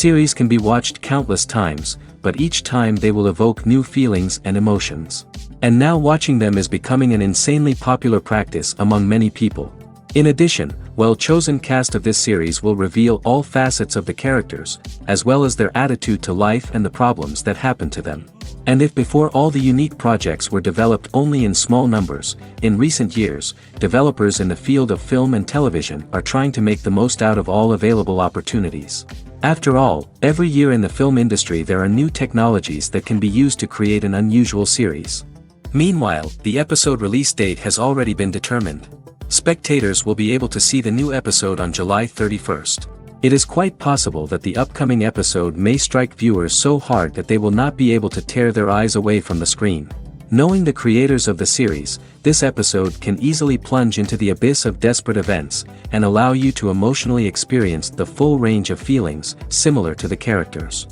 Series can be watched countless times, but each time they will evoke new feelings and emotions. And now watching them is becoming an insanely popular practice among many people. In addition, well-chosen cast of this series will reveal all facets of the characters, as well as their attitude to life and the problems that happen to them. And if before all the unique projects were developed only in small numbers, in recent years, developers in the field of film and television are trying to make the most out of all available opportunities. After all, every year in the film industry there are new technologies that can be used to create an unusual series. Meanwhile, the episode release date has already been determined. Spectators will be able to see the new episode on July 31st. It is quite possible that the upcoming episode may strike viewers so hard that they will not be able to tear their eyes away from the screen. Knowing the creators of the series, this episode can easily plunge into the abyss of desperate events, and allow you to emotionally experience the full range of feelings, similar to the characters.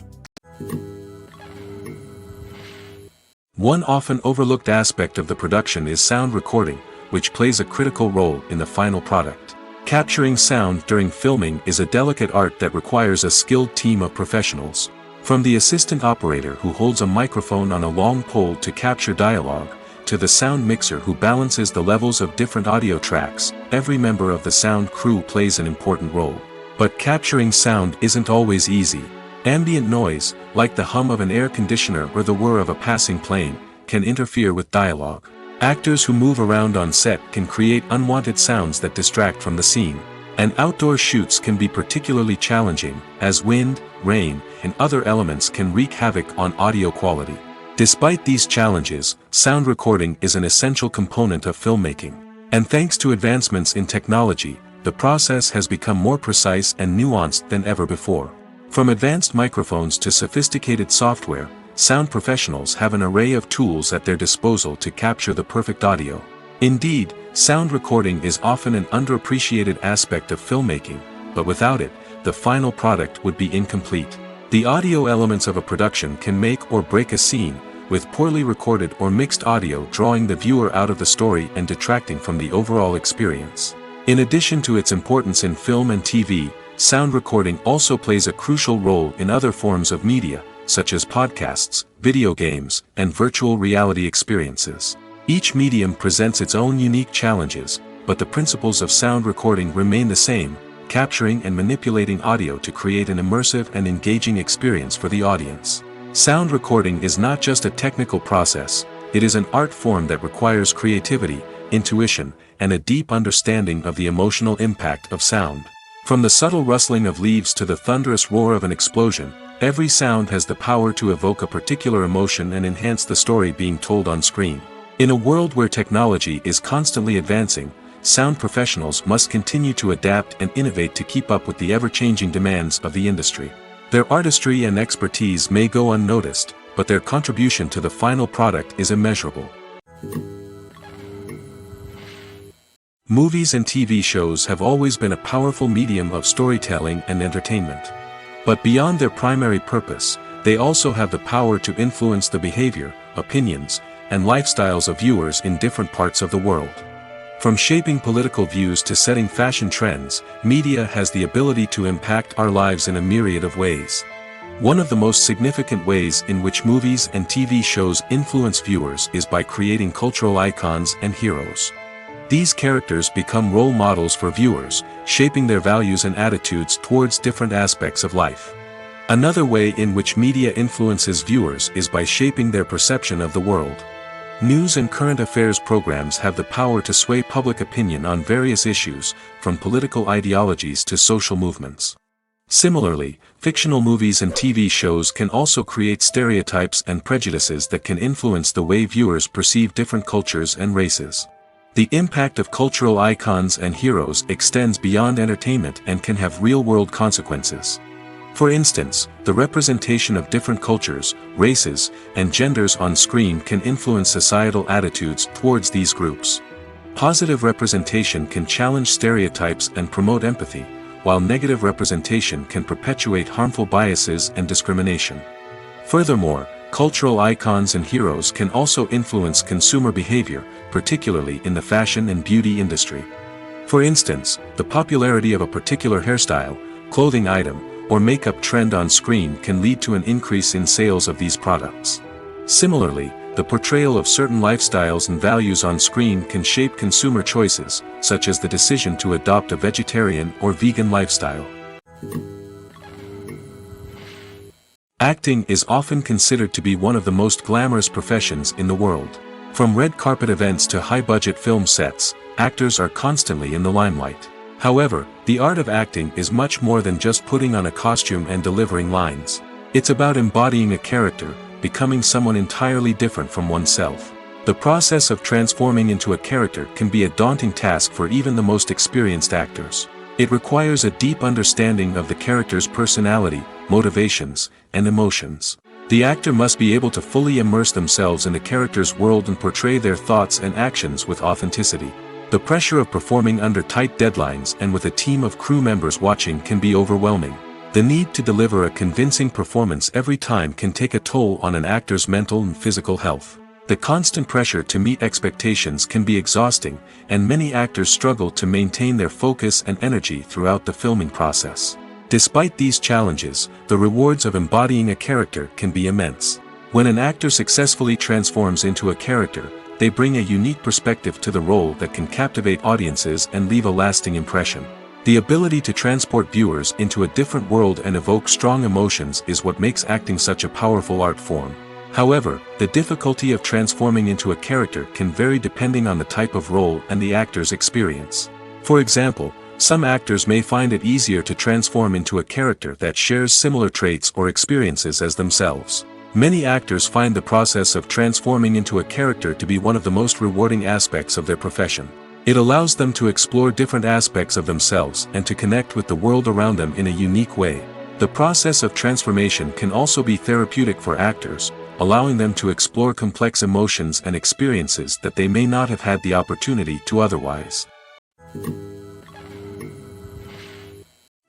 One often overlooked aspect of the production is sound recording, which plays a critical role in the final product. Capturing sound during filming is a delicate art that requires a skilled team of professionals. From the assistant operator who holds a microphone on a long pole to capture dialogue, to the sound mixer who balances the levels of different audio tracks, every member of the sound crew plays an important role. But capturing sound isn't always easy. Ambient noise, like the hum of an air conditioner or the whir of a passing plane, can interfere with dialogue. Actors who move around on set can create unwanted sounds that distract from the scene. And outdoor shoots can be particularly challenging, as wind, rain, and other elements can wreak havoc on audio quality. Despite these challenges, sound recording is an essential component of filmmaking. And thanks to advancements in technology, the process has become more precise and nuanced than ever before. From advanced microphones to sophisticated software, sound professionals have an array of tools at their disposal to capture the perfect audio. Indeed, sound recording is often an underappreciated aspect of filmmaking, but without it, the final product would be incomplete. The audio elements of a production can make or break a scene, with poorly recorded or mixed audio drawing the viewer out of the story and detracting from the overall experience. In addition to its importance in film and TV, sound recording also plays a crucial role in other forms of media, such as podcasts, video games, and virtual reality experiences. Each medium presents its own unique challenges, but the principles of sound recording remain the same, capturing and manipulating audio to create an immersive and engaging experience for the audience. Sound recording is not just a technical process, it is an art form that requires creativity, intuition, and a deep understanding of the emotional impact of sound. From the subtle rustling of leaves to the thunderous roar of an explosion, every sound has the power to evoke a particular emotion and enhance the story being told on screen. In a world where technology is constantly advancing, sound professionals must continue to adapt and innovate to keep up with the ever-changing demands of the industry. Their artistry and expertise may go unnoticed, but their contribution to the final product is immeasurable. Movies and TV shows have always been a powerful medium of storytelling and entertainment. But beyond their primary purpose, they also have the power to influence the behavior, opinions, and lifestyles of viewers in different parts of the world. From shaping political views to setting fashion trends, media has the ability to impact our lives in a myriad of ways. One of the most significant ways in which movies and TV shows influence viewers is by creating cultural icons and heroes. These characters become role models for viewers, shaping their values and attitudes towards different aspects of life. Another way in which media influences viewers is by shaping their perception of the world. News and current affairs programs have the power to sway public opinion on various issues, from political ideologies to social movements. Similarly, fictional movies and TV shows can also create stereotypes and prejudices that can influence the way viewers perceive different cultures and races. The impact of cultural icons and heroes extends beyond entertainment and can have real-world consequences. For instance, the representation of different cultures, races, and genders on screen can influence societal attitudes towards these groups. Positive representation can challenge stereotypes and promote empathy, while negative representation can perpetuate harmful biases and discrimination. Furthermore, cultural icons and heroes can also influence consumer behavior, particularly in the fashion and beauty industry. For instance, the popularity of a particular hairstyle, clothing item, or makeup trend on screen can lead to an increase in sales of these products. Similarly, the portrayal of certain lifestyles and values on screen can shape consumer choices, such as the decision to adopt a vegetarian or vegan lifestyle. Acting is often considered to be one of the most glamorous professions in the world. From red carpet events to high-budget film sets, actors are constantly in the limelight. However, the art of acting is much more than just putting on a costume and delivering lines. It's about embodying a character, becoming someone entirely different from oneself. The process of transforming into a character can be a daunting task for even the most experienced actors. It requires a deep understanding of the character's personality, motivations, and emotions. The actor must be able to fully immerse themselves in the character's world and portray their thoughts and actions with authenticity. The pressure of performing under tight deadlines and with a team of crew members watching can be overwhelming. The need to deliver a convincing performance every time can take a toll on an actor's mental and physical health. The constant pressure to meet expectations can be exhausting, and many actors struggle to maintain their focus and energy throughout the filming process. Despite these challenges, the rewards of embodying a character can be immense. When an actor successfully transforms into a character, they bring a unique perspective to the role that can captivate audiences and leave a lasting impression. The ability to transport viewers into a different world and evoke strong emotions is what makes acting such a powerful art form. However, the difficulty of transforming into a character can vary depending on the type of role and the actor's experience. For example, some actors may find it easier to transform into a character that shares similar traits or experiences as themselves. Many actors find the process of transforming into a character to be one of the most rewarding aspects of their profession. It allows them to explore different aspects of themselves and to connect with the world around them in a unique way. The process of transformation can also be therapeutic for actors, allowing them to explore complex emotions and experiences that they may not have had the opportunity to otherwise.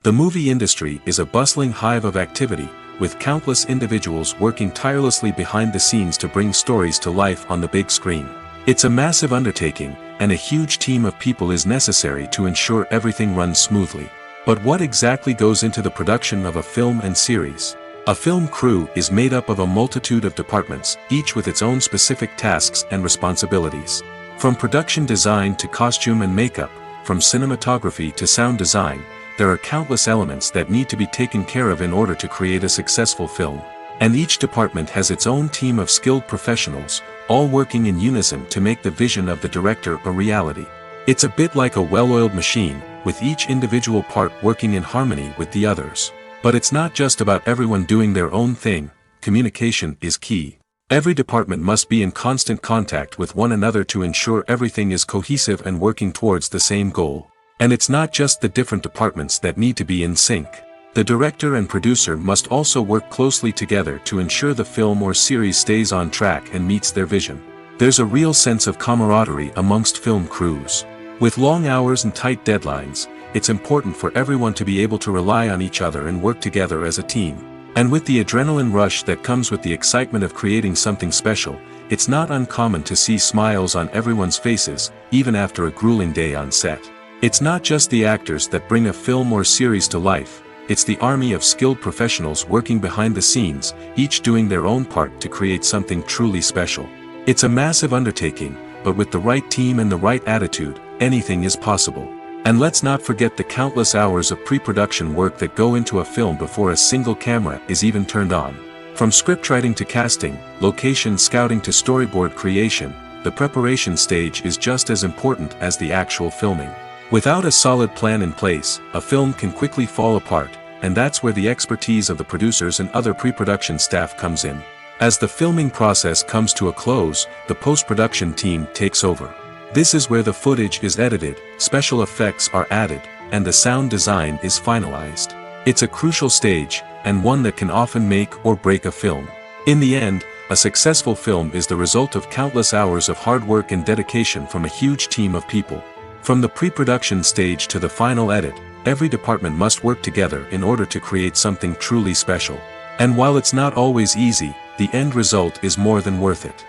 The movie industry is a bustling hive of activity, with countless individuals working tirelessly behind the scenes to bring stories to life on the big screen. It's a massive undertaking, and a huge team of people is necessary to ensure everything runs smoothly. But what exactly goes into the production of a film and series? A film crew is made up of a multitude of departments, each with its own specific tasks and responsibilities. From production design to costume and makeup, from cinematography to sound design, there are countless elements that need to be taken care of in order to create a successful film. And each department has its own team of skilled professionals, all working in unison to make the vision of the director a reality. It's a bit like a well-oiled machine, with each individual part working in harmony with the others. But it's not just about everyone doing their own thing. Communication is key. Every department must be in constant contact with one another to ensure everything is cohesive and working towards the same goal. And it's not just the different departments that need to be in sync. The director and producer must also work closely together to ensure the film or series stays on track and meets their vision. There's a real sense of camaraderie amongst film crews. With long hours and tight deadlines, it's important for everyone to be able to rely on each other and work together as a team. And with the adrenaline rush that comes with the excitement of creating something special, it's not uncommon to see smiles on everyone's faces, even after a grueling day on set. It's not just the actors that bring a film or series to life, it's the army of skilled professionals working behind the scenes, each doing their own part to create something truly special. It's a massive undertaking, but with the right team and the right attitude, anything is possible. And let's not forget the countless hours of pre-production work that go into a film before a single camera is even turned on. From scriptwriting to casting, location scouting to storyboard creation, the preparation stage is just as important as the actual filming. Without a solid plan in place, a film can quickly fall apart, and that's where the expertise of the producers and other pre-production staff comes in. As the filming process comes to a close, the post-production team takes over. This is where the footage is edited, special effects are added, and the sound design is finalized. It's a crucial stage, and one that can often make or break a film. In the end, a successful film is the result of countless hours of hard work and dedication from a huge team of people. From the pre-production stage to the final edit, every department must work together in order to create something truly special. And while it's not always easy, the end result is more than worth it.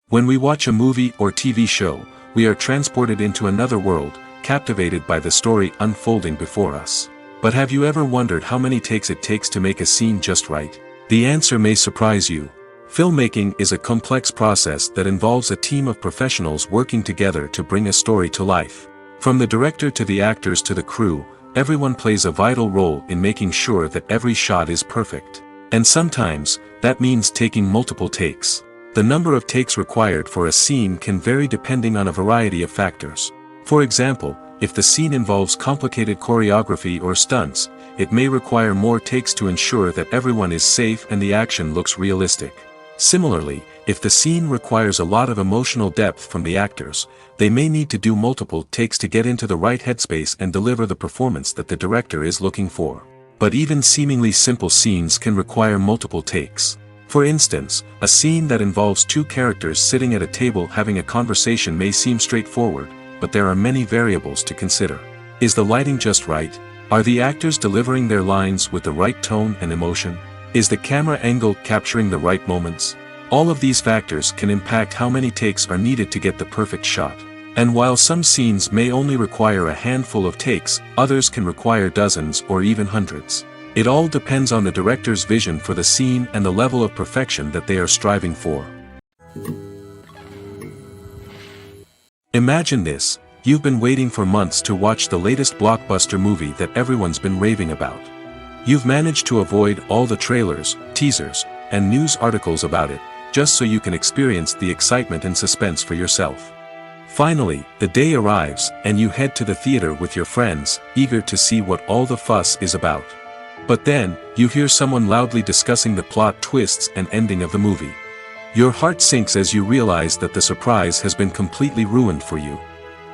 When we watch a movie or TV show, we are transported into another world, captivated by the story unfolding before us. But have you ever wondered how many takes it takes to make a scene just right? The answer may surprise you. Filmmaking is a complex process that involves a team of professionals working together to bring a story to life. From the director to the actors to the crew, everyone plays a vital role in making sure that every shot is perfect. And sometimes, that means taking multiple takes. The number of takes required for a scene can vary depending on a variety of factors. For example, if the scene involves complicated choreography or stunts, it may require more takes to ensure that everyone is safe and the action looks realistic. Similarly, if the scene requires a lot of emotional depth from the actors, they may need to do multiple takes to get into the right headspace and deliver the performance that the director is looking for. But even seemingly simple scenes can require multiple takes. For instance, a scene that involves two characters sitting at a table having a conversation may seem straightforward, but there are many variables to consider. Is the lighting just right? Are the actors delivering their lines with the right tone and emotion? Is the camera angle capturing the right moments? All of these factors can impact how many takes are needed to get the perfect shot. And while some scenes may only require a handful of takes, others can require dozens or even hundreds. It all depends on the director's vision for the scene and the level of perfection that they are striving for. Imagine this: you've been waiting for months to watch the latest blockbuster movie that everyone's been raving about. You've managed to avoid all the trailers, teasers, and news articles about it, just so you can experience the excitement and suspense for yourself. Finally, the day arrives, and you head to the theater with your friends, eager to see what all the fuss is about. But then, you hear someone loudly discussing the plot twists and ending of the movie. Your heart sinks as you realize that the surprise has been completely ruined for you.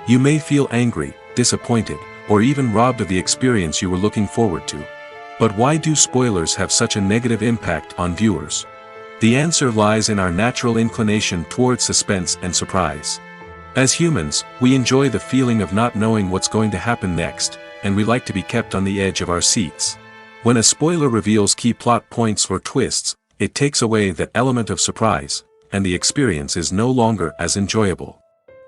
You may feel angry, disappointed, or even robbed of the experience you were looking forward to. But why do spoilers have such a negative impact on viewers? The answer lies in our natural inclination toward suspense and surprise. As humans, we enjoy the feeling of not knowing what's going to happen next, and we like to be kept on the edge of our seats. When a spoiler reveals key plot points or twists, it takes away that element of surprise, and the experience is no longer as enjoyable.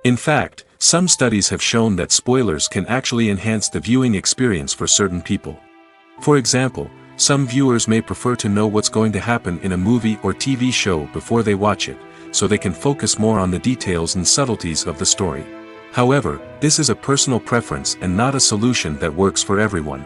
In fact, some studies have shown that spoilers can actually enhance the viewing experience for certain people. For example, some viewers may prefer to know what's going to happen in a movie or TV show before they watch it, so they can focus more on the details and subtleties of the story. However, this is a personal preference and not a solution that works for everyone.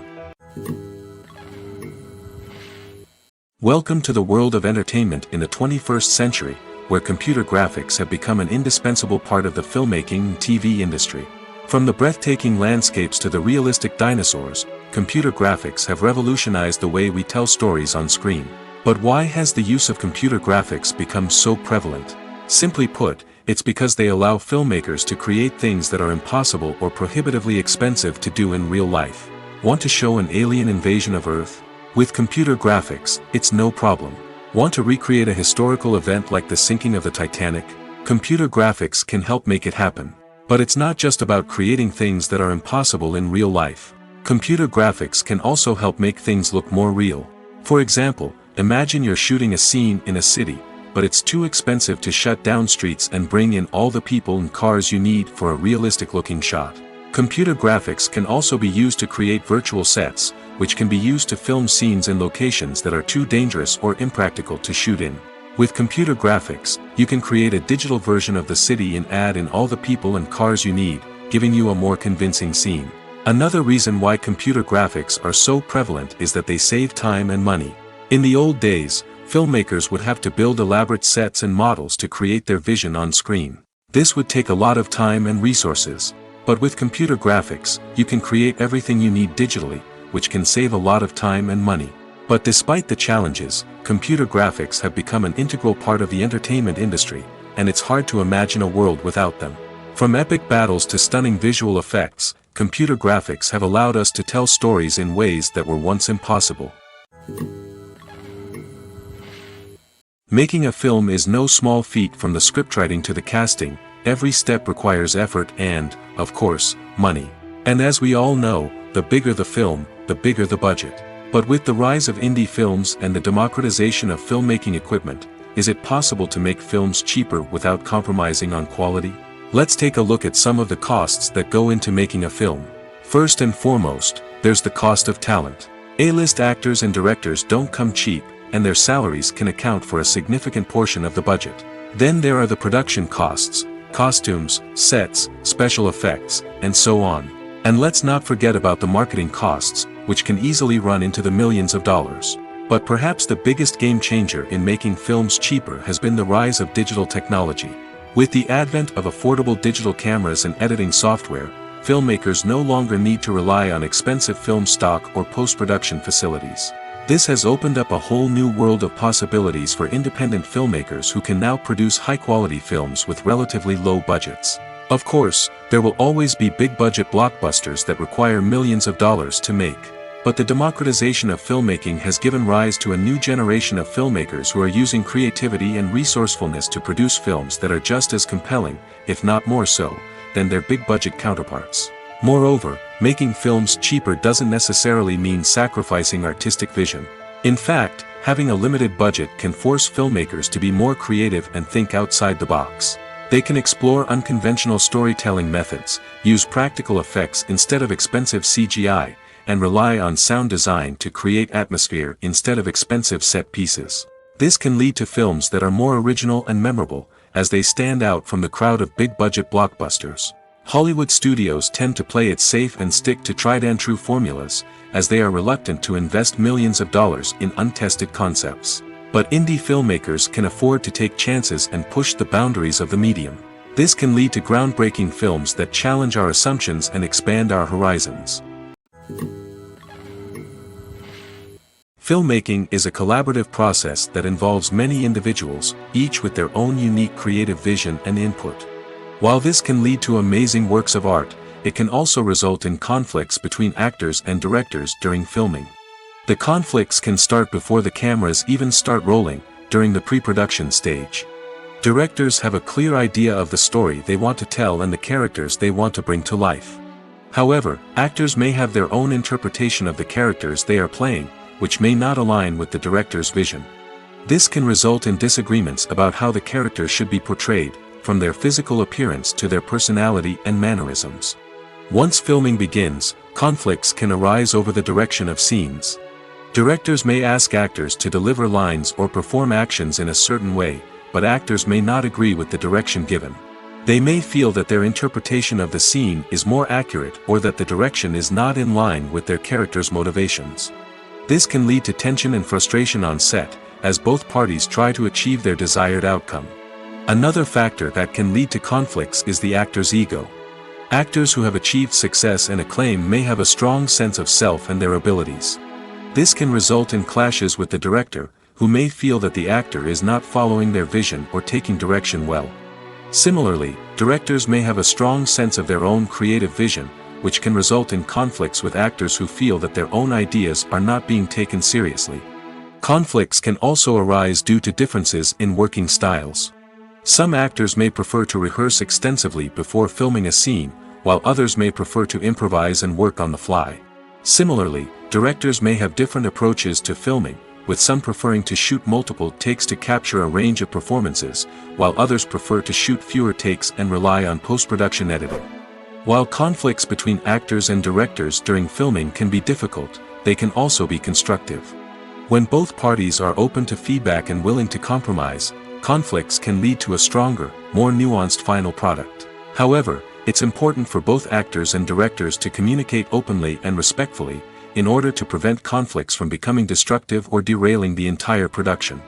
Welcome to the world of entertainment in the 21st century, where computer graphics have become an indispensable part of the filmmaking and TV industry. From the breathtaking landscapes to the realistic dinosaurs, computer graphics have revolutionized the way we tell stories on screen. But why has the use of computer graphics become so prevalent? Simply put, it's because they allow filmmakers to create things that are impossible or prohibitively expensive to do in real life. Want to show an alien invasion of Earth? With computer graphics, it's no problem. Want to recreate a historical event like the sinking of the Titanic? Computer graphics can help make it happen. But it's not just about creating things that are impossible in real life. Computer graphics can also help make things look more real. For example, imagine you're shooting a scene in a city, but it's too expensive to shut down streets and bring in all the people and cars you need for a realistic-looking shot. Computer graphics can also be used to create virtual sets, which can be used to film scenes in locations that are too dangerous or impractical to shoot in. With computer graphics, you can create a digital version of the city and add in all the people and cars you need, giving you a more convincing scene. Another reason why computer graphics are so prevalent is that they save time and money. In the old days, filmmakers would have to build elaborate sets and models to create their vision on screen. This would take a lot of time and resources. But with computer graphics, you can create everything you need digitally, which can save a lot of time and money. But despite the challenges, computer graphics have become an integral part of the entertainment industry, and it's hard to imagine a world without them. From epic battles to stunning visual effects, computer graphics have allowed us to tell stories in ways that were once impossible. Making a film is no small feat. From the scriptwriting to the casting, every step requires effort and, of course, money. And as we all know, the bigger the film, the bigger the budget. But with the rise of indie films and the democratization of filmmaking equipment, is it possible to make films cheaper without compromising on quality? Let's take a look at some of the costs that go into making a film. First and foremost, there's the cost of talent. A-list actors and directors don't come cheap, and their salaries can account for a significant portion of the budget. Then there are the production costs, costumes, sets, special effects, and so on. And let's not forget about the marketing costs, which can easily run into the millions of dollars. But perhaps the biggest game changer in making films cheaper has been the rise of digital technology. With the advent of affordable digital cameras and editing software, filmmakers no longer need to rely on expensive film stock or post-production facilities. This has opened up a whole new world of possibilities for independent filmmakers who can now produce high-quality films with relatively low budgets. Of course, there will always be big-budget blockbusters that require millions of dollars to make. But the democratization of filmmaking has given rise to a new generation of filmmakers who are using creativity and resourcefulness to produce films that are just as compelling, if not more so, than their big-budget counterparts. Moreover, making films cheaper doesn't necessarily mean sacrificing artistic vision. In fact, having a limited budget can force filmmakers to be more creative and think outside the box. They can explore unconventional storytelling methods, use practical effects instead of expensive CGI, and rely on sound design to create atmosphere instead of expensive set pieces. This can lead to films that are more original and memorable, as they stand out from the crowd of big-budget blockbusters. Hollywood studios tend to play it safe and stick to tried-and-true formulas, as they are reluctant to invest millions of dollars in untested concepts. But indie filmmakers can afford to take chances and push the boundaries of the medium. This can lead to groundbreaking films that challenge our assumptions and expand our horizons. Filmmaking is a collaborative process that involves many individuals, each with their own unique creative vision and input. While this can lead to amazing works of art, it can also result in conflicts between actors and directors during filming. The conflicts can start before the cameras even start rolling, during the pre-production stage. Directors have a clear idea of the story they want to tell and the characters they want to bring to life. However, actors may have their own interpretation of the characters they are playing, which may not align with the director's vision. This can result in disagreements about how the characters should be portrayed, from their physical appearance to their personality and mannerisms. Once filming begins, conflicts can arise over the direction of scenes. Directors may ask actors to deliver lines or perform actions in a certain way, but actors may not agree with the direction given. They may feel that their interpretation of the scene is more accurate or that the direction is not in line with their character's motivations. This can lead to tension and frustration on set, as both parties try to achieve their desired outcome. Another factor that can lead to conflicts is the actor's ego. Actors who have achieved success and acclaim may have a strong sense of self and their abilities. This can result in clashes with the director, who may feel that the actor is not following their vision or taking direction well. Similarly, directors may have a strong sense of their own creative vision, which can result in conflicts with actors who feel that their own ideas are not being taken seriously. Conflicts can also arise due to differences in working styles. Some actors may prefer to rehearse extensively before filming a scene, while others may prefer to improvise and work on the fly. Similarly, directors may have different approaches to filming, with some preferring to shoot multiple takes to capture a range of performances, while others prefer to shoot fewer takes and rely on post-production editing. While conflicts between actors and directors during filming can be difficult, they can also be constructive. When both parties are open to feedback and willing to compromise, conflicts can lead to a stronger, more nuanced final product. However, it's important for both actors and directors to communicate openly and respectfully, in order to prevent conflicts from becoming destructive or derailing the entire production.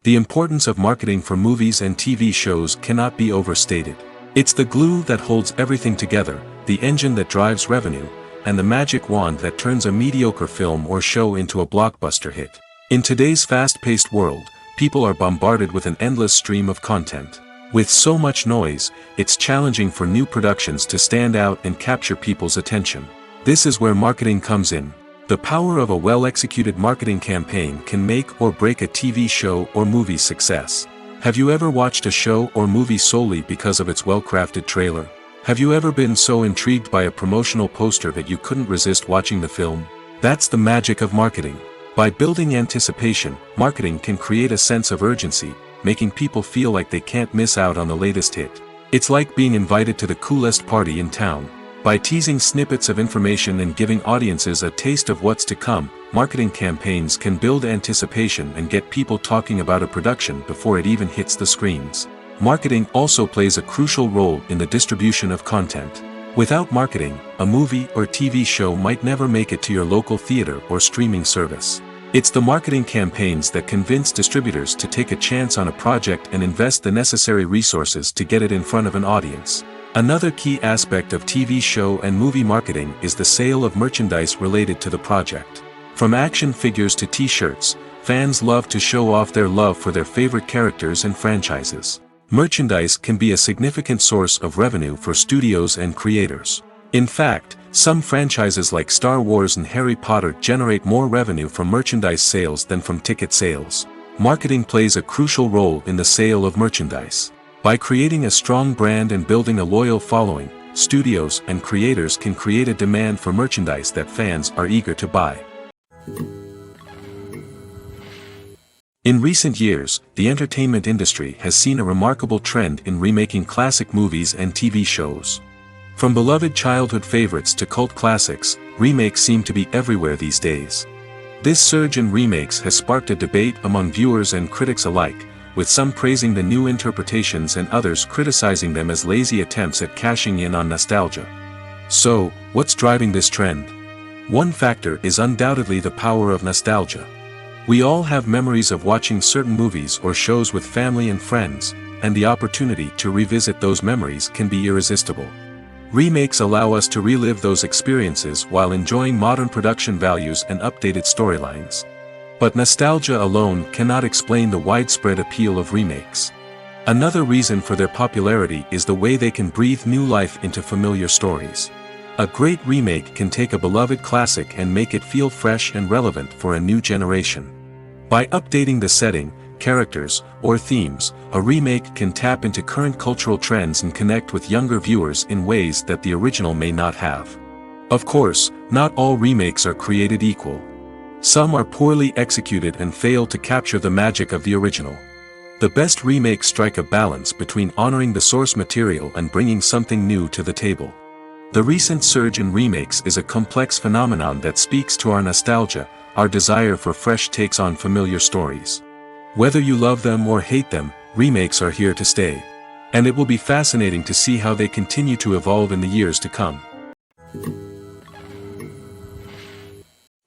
The importance of marketing for movies and TV shows cannot be overstated. It's the glue that holds everything together, the engine that drives revenue, and the magic wand that turns a mediocre film or show into a blockbuster hit. In today's fast-paced world, people are bombarded with an endless stream of content. With so much noise, it's challenging for new productions to stand out and capture people's attention. This is where marketing comes in. The power of a well-executed marketing campaign can make or break a TV show or movie's success. Have you ever watched a show or movie solely because of its well-crafted trailer? Have you ever been so intrigued by a promotional poster that you couldn't resist watching the film? That's the magic of marketing. By building anticipation, marketing can create a sense of urgency, making people feel like they can't miss out on the latest hit. It's like being invited to the coolest party in town. By teasing snippets of information and giving audiences a taste of what's to come, marketing campaigns can build anticipation and get people talking about a production before it even hits the screens. Marketing also plays a crucial role in the distribution of content. Without marketing, a movie or TV show might never make it to your local theater or streaming service. It's the marketing campaigns that convince distributors to take a chance on a project and invest the necessary resources to get it in front of an audience. Another key aspect of TV show and movie marketing is the sale of merchandise related to the project. From action figures to t-shirts, fans love to show off their love for their favorite characters and franchises. Merchandise can be a significant source of revenue for studios and creators. In fact, some franchises like Star Wars and Harry Potter generate more revenue from merchandise sales than from ticket sales. Marketing plays a crucial role in the sale of merchandise. By creating a strong brand and building a loyal following, studios and creators can create a demand for merchandise that fans are eager to buy. In recent years, the entertainment industry has seen a remarkable trend in remaking classic movies and TV shows. From beloved childhood favorites to cult classics, remakes seem to be everywhere these days. This surge in remakes has sparked a debate among viewers and critics alike, with some praising the new interpretations and others criticizing them as lazy attempts at cashing in on nostalgia. So, what's driving this trend? One factor is undoubtedly the power of nostalgia. We all have memories of watching certain movies or shows with family and friends, and the opportunity to revisit those memories can be irresistible. Remakes allow us to relive those experiences while enjoying modern production values and updated storylines. But nostalgia alone cannot explain the widespread appeal of remakes. Another reason for their popularity is the way they can breathe new life into familiar stories. A great remake can take a beloved classic and make it feel fresh and relevant for a new generation. By updating the setting, characters, or themes, a remake can tap into current cultural trends and connect with younger viewers in ways that the original may not have. Of course, not all remakes are created equal. Some are poorly executed and fail to capture the magic of the original. The best remakes strike a balance between honoring the source material and bringing something new to the table. The recent surge in remakes is a complex phenomenon that speaks to our nostalgia, our desire for fresh takes on familiar stories. Whether you love them or hate them, remakes are here to stay. And it will be fascinating to see how they continue to evolve in the years to come.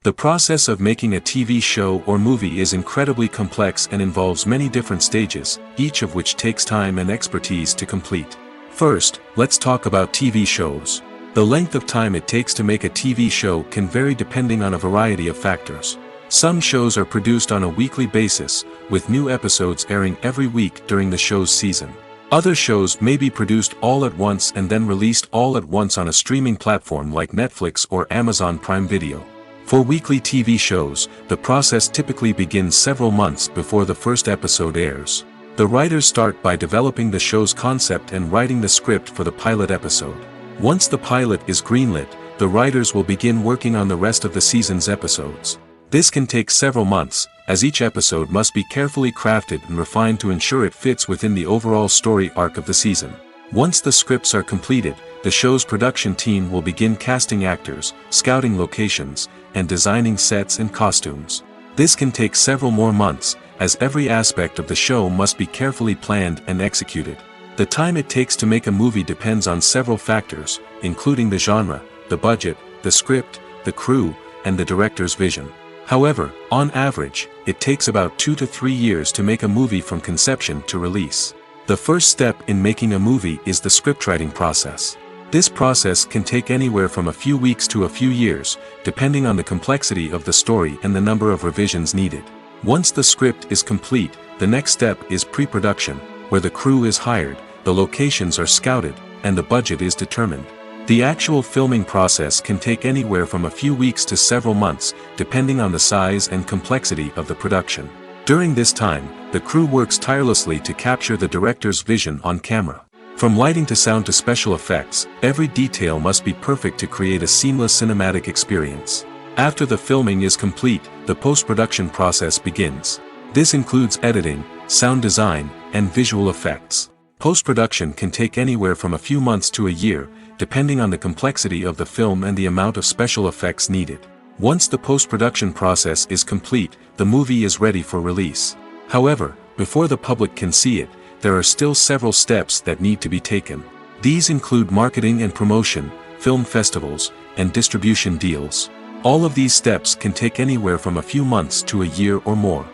The process of making a TV show or movie is incredibly complex and involves many different stages, each of which takes time and expertise to complete. First, let's talk about TV shows. The length of time it takes to make a TV show can vary depending on a variety of factors. Some shows are produced on a weekly basis, with new episodes airing every week during the show's season. Other shows may be produced all at once and then released all at once on a streaming platform like Netflix or Amazon Prime Video. For weekly TV shows, the process typically begins several months before the first episode airs. The writers start by developing the show's concept and writing the script for the pilot episode. Once the pilot is greenlit, the writers will begin working on the rest of the season's episodes. This can take several months, as each episode must be carefully crafted and refined to ensure it fits within the overall story arc of the season. Once the scripts are completed, the show's production team will begin casting actors, scouting locations, and designing sets and costumes. This can take several more months, as every aspect of the show must be carefully planned and executed. The time it takes to make a movie depends on several factors, including the genre, the budget, the script, the crew, and the director's vision. However, on average, it takes about 2 to 3 years to make a movie from conception to release. The first step in making a movie is the scriptwriting process. This process can take anywhere from a few weeks to a few years, depending on the complexity of the story and the number of revisions needed. Once the script is complete, the next step is pre-production, where the crew is hired, the locations are scouted, and the budget is determined. The actual filming process can take anywhere from a few weeks to several months, depending on the size and complexity of the production. During this time, the crew works tirelessly to capture the director's vision on camera. From lighting to sound to special effects, every detail must be perfect to create a seamless cinematic experience. After the filming is complete, the post-production process begins. This includes editing, sound design, and visual effects. Post-production can take anywhere from a few months to a year, depending on the complexity of the film and the amount of special effects needed. Once the post-production process is complete, the movie is ready for release. However, before the public can see it, there are still several steps that need to be taken. These include marketing and promotion, film festivals, and distribution deals. All of these steps can take anywhere from a few months to a year or more.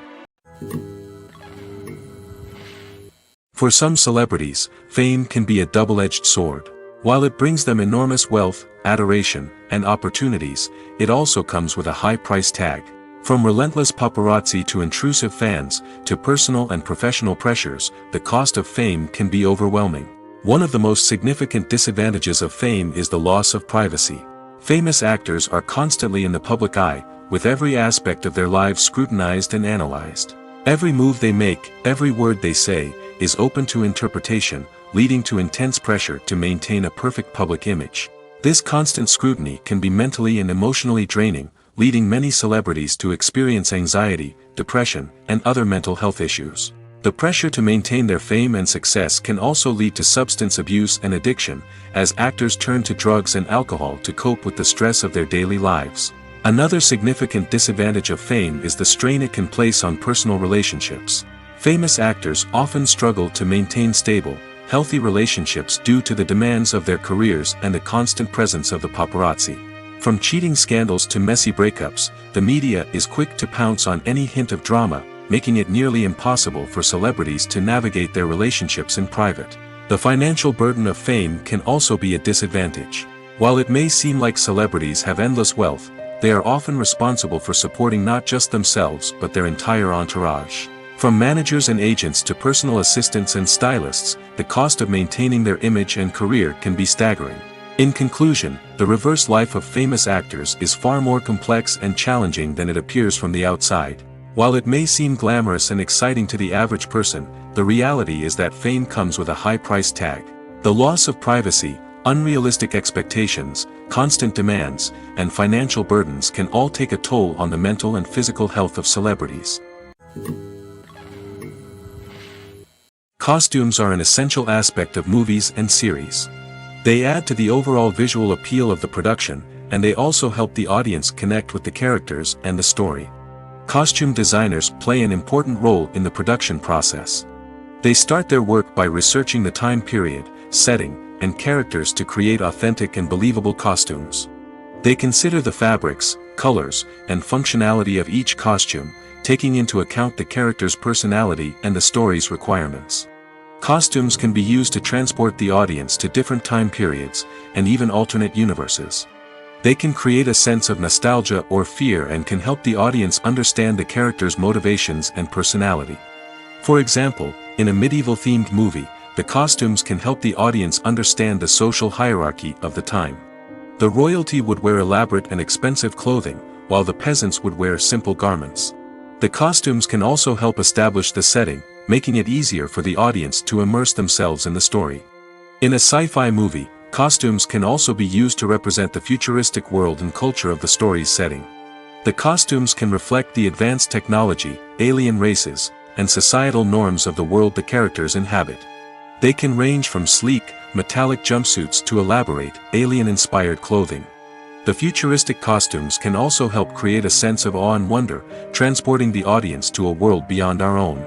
For some celebrities, fame can be a double-edged sword. While it brings them enormous wealth, adoration, and opportunities, it also comes with a high price tag. From relentless paparazzi to intrusive fans, to personal and professional pressures, the cost of fame can be overwhelming. One of the most significant disadvantages of fame is the loss of privacy. Famous actors are constantly in the public eye, with every aspect of their lives scrutinized and analyzed. Every move they make, every word they say, is open to interpretation, leading to intense pressure to maintain a perfect public image. This constant scrutiny can be mentally and emotionally draining, leading many celebrities to experience anxiety, depression, and other mental health issues. The pressure to maintain their fame and success can also lead to substance abuse and addiction, as actors turn to drugs and alcohol to cope with the stress of their daily lives. Another significant disadvantage of fame is the strain it can place on personal relationships. Famous actors often struggle to maintain stable, healthy relationships due to the demands of their careers and the constant presence of the paparazzi. From cheating scandals to messy breakups, the media is quick to pounce on any hint of drama, making it nearly impossible for celebrities to navigate their relationships in private. The financial burden of fame can also be a disadvantage. While it may seem like celebrities have endless wealth, they are often responsible for supporting not just themselves but their entire entourage. From managers and agents to personal assistants and stylists, the cost of maintaining their image and career can be staggering. In conclusion, the reverse life of famous actors is far more complex and challenging than it appears from the outside. While it may seem glamorous and exciting to the average person, the reality is that fame comes with a high price tag. The loss of privacy, unrealistic expectations, constant demands, and financial burdens can all take a toll on the mental and physical health of celebrities. Costumes are an essential aspect of movies and series. They add to the overall visual appeal of the production, and they also help the audience connect with the characters and the story. Costume designers play an important role in the production process. They start their work by researching the time period, setting, and characters to create authentic and believable costumes. They consider the fabrics, colors, and functionality of each costume, taking into account the character's personality and the story's requirements. Costumes can be used to transport the audience to different time periods, and even alternate universes. They can create a sense of nostalgia or fear and can help the audience understand the character's motivations and personality. For example, in a medieval-themed movie, the costumes can help the audience understand the social hierarchy of the time. The royalty would wear elaborate and expensive clothing, while the peasants would wear simple garments. The costumes can also help establish the setting, making it easier for the audience to immerse themselves in the story. In a sci-fi movie, costumes can also be used to represent the futuristic world and culture of the story's setting. The costumes can reflect the advanced technology, alien races, and societal norms of the world the characters inhabit. They can range from sleek, metallic jumpsuits to elaborate, alien-inspired clothing. The futuristic costumes can also help create a sense of awe and wonder, transporting the audience to a world beyond our own.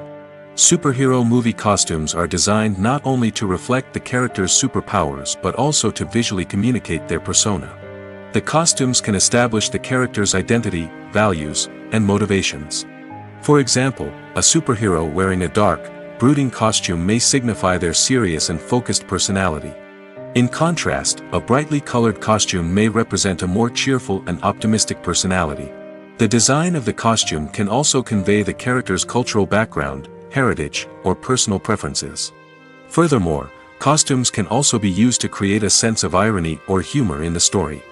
Superhero movie costumes are designed not only to reflect the character's superpowers but also to visually communicate their persona. The costumes can establish the character's identity, values, and motivations. For example, a superhero wearing a dark, brooding costume may signify their serious and focused personality. In contrast, a brightly colored costume may represent a more cheerful and optimistic personality. The design of the costume can also convey the character's cultural background, heritage, or personal preferences. Furthermore, costumes can also be used to create a sense of irony or humor in the story.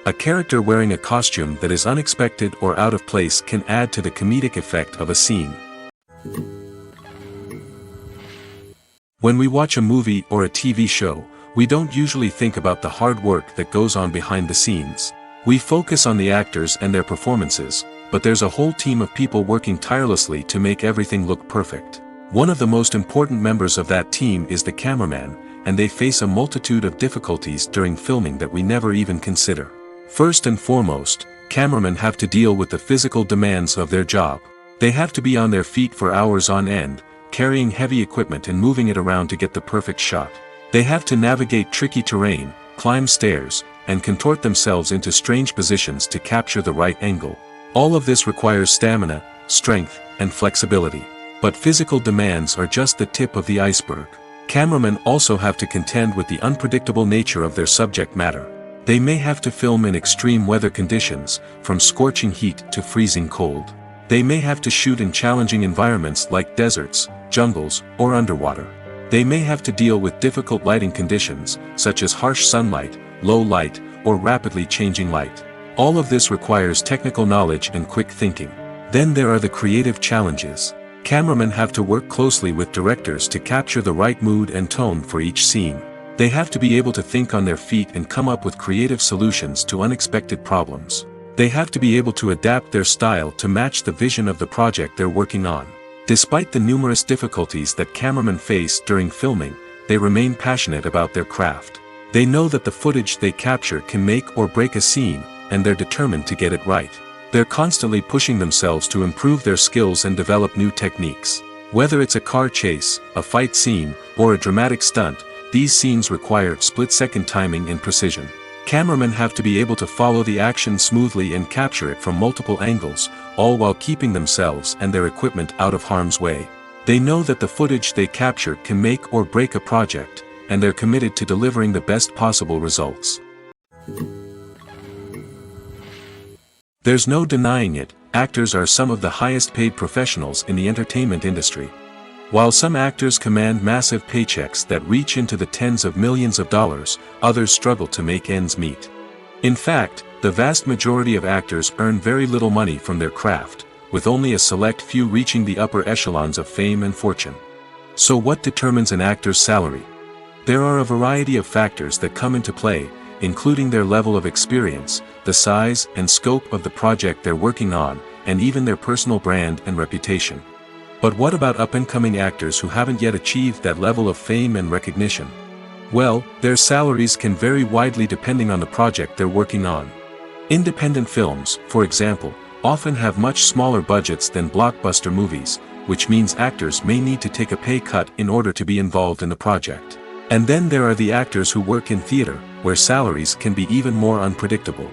A character wearing a costume that is unexpected or out of place can add to the comedic effect of a scene. When we watch a movie or a TV show, we don't usually think about the hard work that goes on behind the scenes. We focus on the actors and their performances, but there's a whole team of people working tirelessly to make everything look perfect. One of the most important members of that team is the cameraman, and they face a multitude of difficulties during filming that we never even consider. First and foremost, cameramen have to deal with the physical demands of their job. They have to be on their feet for hours on end, carrying heavy equipment and moving it around to get the perfect shot. They have to navigate tricky terrain, climb stairs, and contort themselves into strange positions to capture the right angle. All of this requires stamina, strength, and flexibility. But physical demands are just the tip of the iceberg. Cameramen also have to contend with the unpredictable nature of their subject matter. They may have to film in extreme weather conditions, from scorching heat to freezing cold. They may have to shoot in challenging environments like deserts, jungles, or underwater. They may have to deal with difficult lighting conditions, such as harsh sunlight, low light, or rapidly changing light. All of this requires technical knowledge and quick thinking. Then there are the creative challenges. Cameramen have to work closely with directors to capture the right mood and tone for each scene. They have to be able to think on their feet and come up with creative solutions to unexpected problems. They have to be able to adapt their style to match the vision of the project they're working on. Despite the numerous difficulties that cameramen face during filming, they remain passionate about their craft. They know that the footage they capture can make or break a scene, and they're determined to get it right. They're constantly pushing themselves to improve their skills and develop new techniques. Whether it's a car chase, a fight scene, or a dramatic stunt, these scenes require split-second timing and precision. Cameramen have to be able to follow the action smoothly and capture it from multiple angles, all while keeping themselves and their equipment out of harm's way. They know that the footage they capture can make or break a project, and they're committed to delivering the best possible results. There's no denying it, actors are some of the highest paid professionals in the entertainment industry. While some actors command massive paychecks that reach into the tens of millions of dollars, others struggle to make ends meet. In fact, the vast majority of actors earn very little money from their craft, with only a select few reaching the upper echelons of fame and fortune. So what determines an actor's salary? There are a variety of factors that come into play, including their level of experience, the size and scope of the project they're working on, and even their personal brand and reputation. But what about up-and-coming actors who haven't yet achieved that level of fame and recognition? Well, their salaries can vary widely depending on the project they're working on. Independent films, for example, often have much smaller budgets than blockbuster movies, which means actors may need to take a pay cut in order to be involved in the project. And then there are the actors who work in theater, where salaries can be even more unpredictable.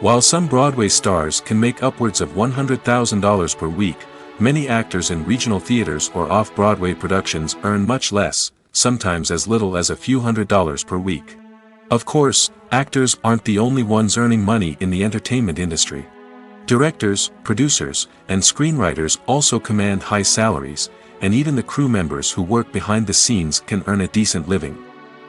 While some Broadway stars can make upwards of $100,000 per week, many actors in regional theaters or off-Broadway productions earn much less, sometimes as little as a few $100s per week. Of course, actors aren't the only ones earning money in the entertainment industry. Directors, producers, and screenwriters also command high salaries, and even the crew members who work behind the scenes can earn a decent living.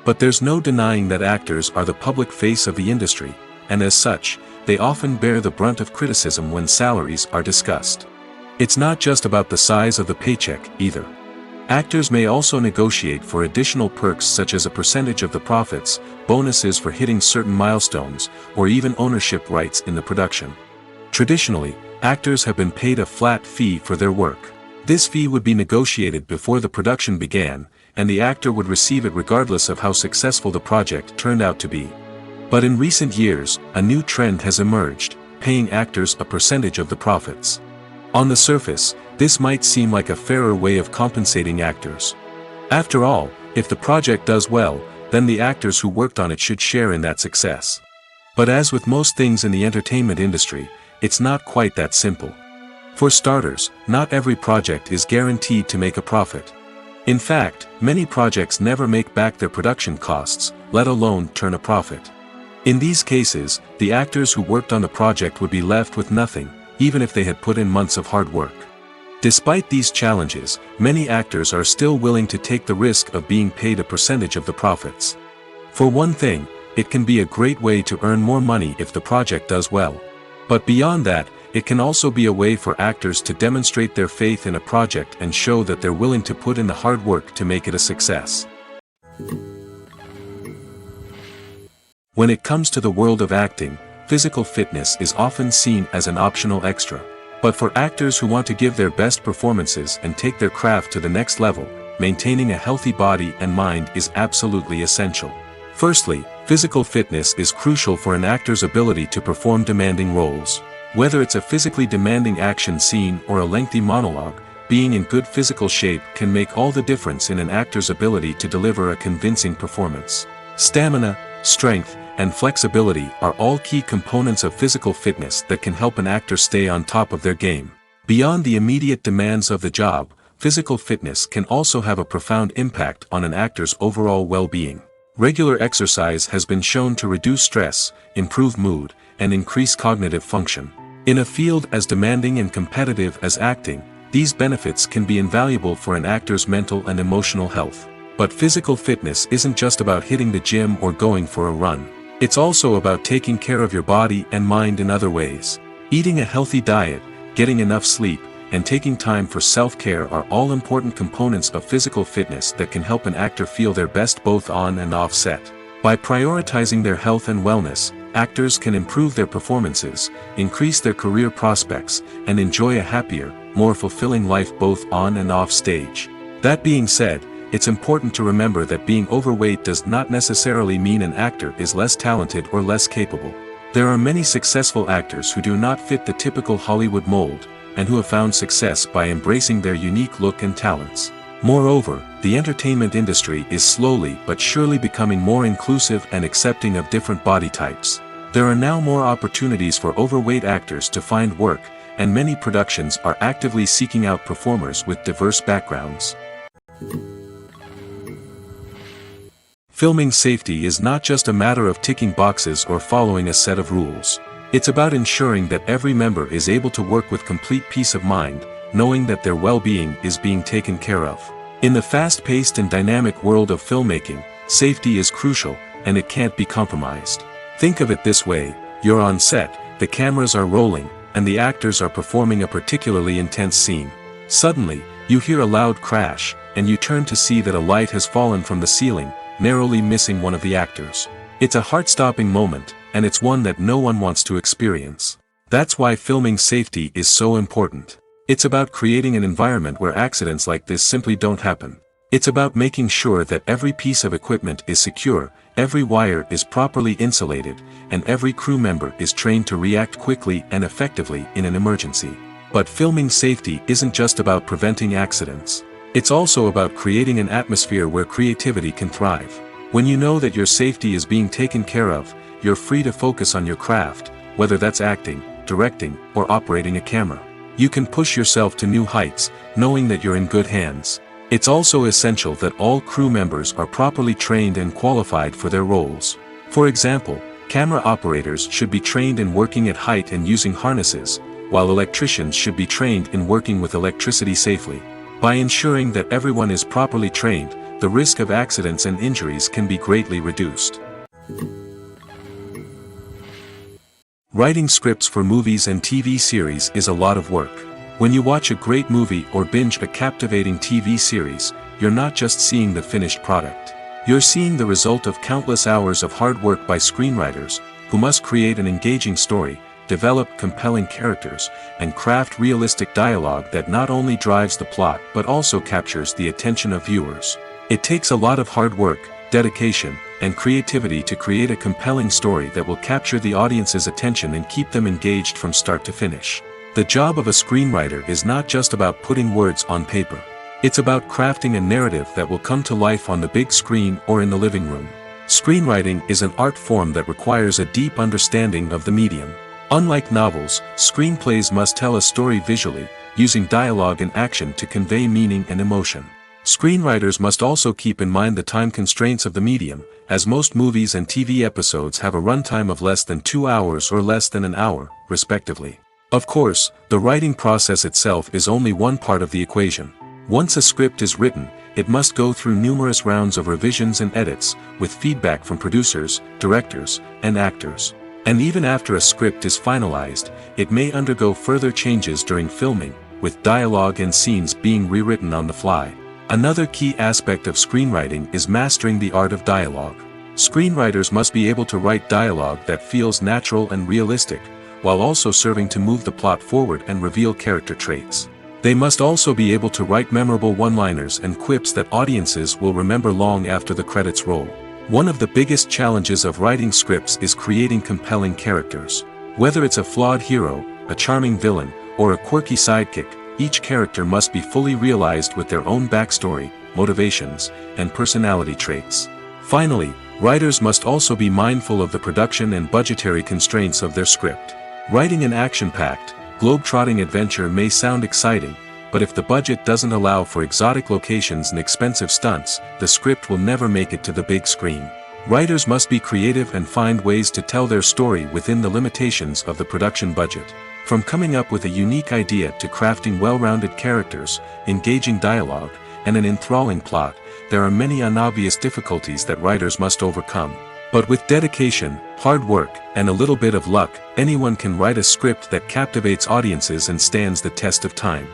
But there's no denying that actors are the public face of the industry, and as such, they often bear the brunt of criticism when salaries are discussed. It's not just about the size of the paycheck, either. Actors may also negotiate for additional perks such as a percentage of the profits, bonuses for hitting certain milestones, or even ownership rights in the production. Traditionally, actors have been paid a flat fee for their work. This fee would be negotiated before the production began, and the actor would receive it regardless of how successful the project turned out to be. But in recent years, a new trend has emerged, paying actors a percentage of the profits. On the surface, this might seem like a fairer way of compensating actors. After all, if the project does well, then the actors who worked on it should share in that success. But as with most things in the entertainment industry, it's not quite that simple. For starters, not every project is guaranteed to make a profit. In fact, many projects never make back their production costs, let alone turn a profit. In these cases, the actors who worked on the project would be left with nothing, even if they had put in months of hard work. Despite these challenges, many actors are still willing to take the risk of being paid a percentage of the profits. For one thing, it can be a great way to earn more money if the project does well. But beyond that, it can also be a way for actors to demonstrate their faith in a project and show that they're willing to put in the hard work to make it a success. When it comes to the world of acting, physical fitness is often seen as an optional extra. But for actors who want to give their best performances and take their craft to the next level, maintaining a healthy body and mind is absolutely essential. Firstly, physical fitness is crucial for an actor's ability to perform demanding roles. Whether it's a physically demanding action scene or a lengthy monologue, being in good physical shape can make all the difference in an actor's ability to deliver a convincing performance. Stamina, strength, and flexibility are all key components of physical fitness that can help an actor stay on top of their game. Beyond the immediate demands of the job, physical fitness can also have a profound impact on an actor's overall well-being. Regular exercise has been shown to reduce stress, improve mood, and increase cognitive function. In a field as demanding and competitive as acting, these benefits can be invaluable for an actor's mental and emotional health. But physical fitness isn't just about hitting the gym or going for a run. It's also about taking care of your body and mind in other ways. Eating a healthy diet, getting enough sleep, and taking time for self-care are all important components of physical fitness that can help an actor feel their best both on and off set. By prioritizing their health and wellness, actors can improve their performances, increase their career prospects, and enjoy a happier, more fulfilling life both on and off stage. That being said, it's important to remember that being overweight does not necessarily mean an actor is less talented or less capable. There are many successful actors who do not fit the typical Hollywood mold, and who have found success by embracing their unique look and talents. Moreover, the entertainment industry is slowly but surely becoming more inclusive and accepting of different body types. There are now more opportunities for overweight actors to find work, and many productions are actively seeking out performers with diverse backgrounds. Filming safety is not just a matter of ticking boxes or following a set of rules. It's about ensuring that every member is able to work with complete peace of mind, knowing that their well-being is being taken care of. In the fast-paced and dynamic world of filmmaking, safety is crucial, and it can't be compromised. Think of it this way: you're on set, the cameras are rolling, and the actors are performing a particularly intense scene. Suddenly, you hear a loud crash, and you turn to see that a light has fallen from the ceiling, narrowly missing one of the actors. It's a heart-stopping moment, and it's one that no one wants to experience. That's why filming safety is so important. It's about creating an environment where accidents like this simply don't happen. It's about making sure that every piece of equipment is secure, every wire is properly insulated, and every crew member is trained to react quickly and effectively in an emergency. But filming safety isn't just about preventing accidents. It's also about creating an atmosphere where creativity can thrive. When you know that your safety is being taken care of, you're free to focus on your craft, whether that's acting, directing, or operating a camera. You can push yourself to new heights, knowing that you're in good hands. It's also essential that all crew members are properly trained and qualified for their roles. For example, camera operators should be trained in working at height and using harnesses, while electricians should be trained in working with electricity safely. By ensuring that everyone is properly trained, the risk of accidents and injuries can be greatly reduced. Writing scripts for movies and TV series is a lot of work. When you watch a great movie or binge a captivating TV series, you're not just seeing the finished product. You're seeing the result of countless hours of hard work by screenwriters, who must create an engaging story, develop compelling characters, and craft realistic dialogue that not only drives the plot but also captures the attention of viewers. It takes a lot of hard work, dedication, and creativity to create a compelling story that will capture the audience's attention and keep them engaged from start to finish. The job of a screenwriter is not just about putting words on paper. It's about crafting a narrative that will come to life on the big screen or in the living room. Screenwriting is an art form that requires a deep understanding of the medium. Unlike novels, screenplays must tell a story visually, using dialogue and action to convey meaning and emotion. Screenwriters must also keep in mind the time constraints of the medium, as most movies and TV episodes have a runtime of less than 2 hours or less than an hour, respectively. Of course, the writing process itself is only one part of the equation. Once a script is written, it must go through numerous rounds of revisions and edits, with feedback from producers, directors, and actors. And even after a script is finalized, it may undergo further changes during filming, with dialogue and scenes being rewritten on the fly. Another key aspect of screenwriting is mastering the art of dialogue. Screenwriters must be able to write dialogue that feels natural and realistic, while also serving to move the plot forward and reveal character traits. They must also be able to write memorable one-liners and quips that audiences will remember long after the credits roll. One of the biggest challenges of writing scripts is creating compelling characters. Whether it's a flawed hero, a charming villain, or a quirky sidekick, each character must be fully realized with their own backstory, motivations, and personality traits. Finally, writers must also be mindful of the production and budgetary constraints of their script. Writing an action-packed, globe-trotting adventure may sound exciting, but if the budget doesn't allow for exotic locations and expensive stunts, the script will never make it to the big screen. Writers must be creative and find ways to tell their story within the limitations of the production budget. From coming up with a unique idea to crafting well-rounded characters, engaging dialogue, and an enthralling plot, there are many unobvious difficulties that writers must overcome. But with dedication, hard work, and a little bit of luck, anyone can write a script that captivates audiences and stands the test of time.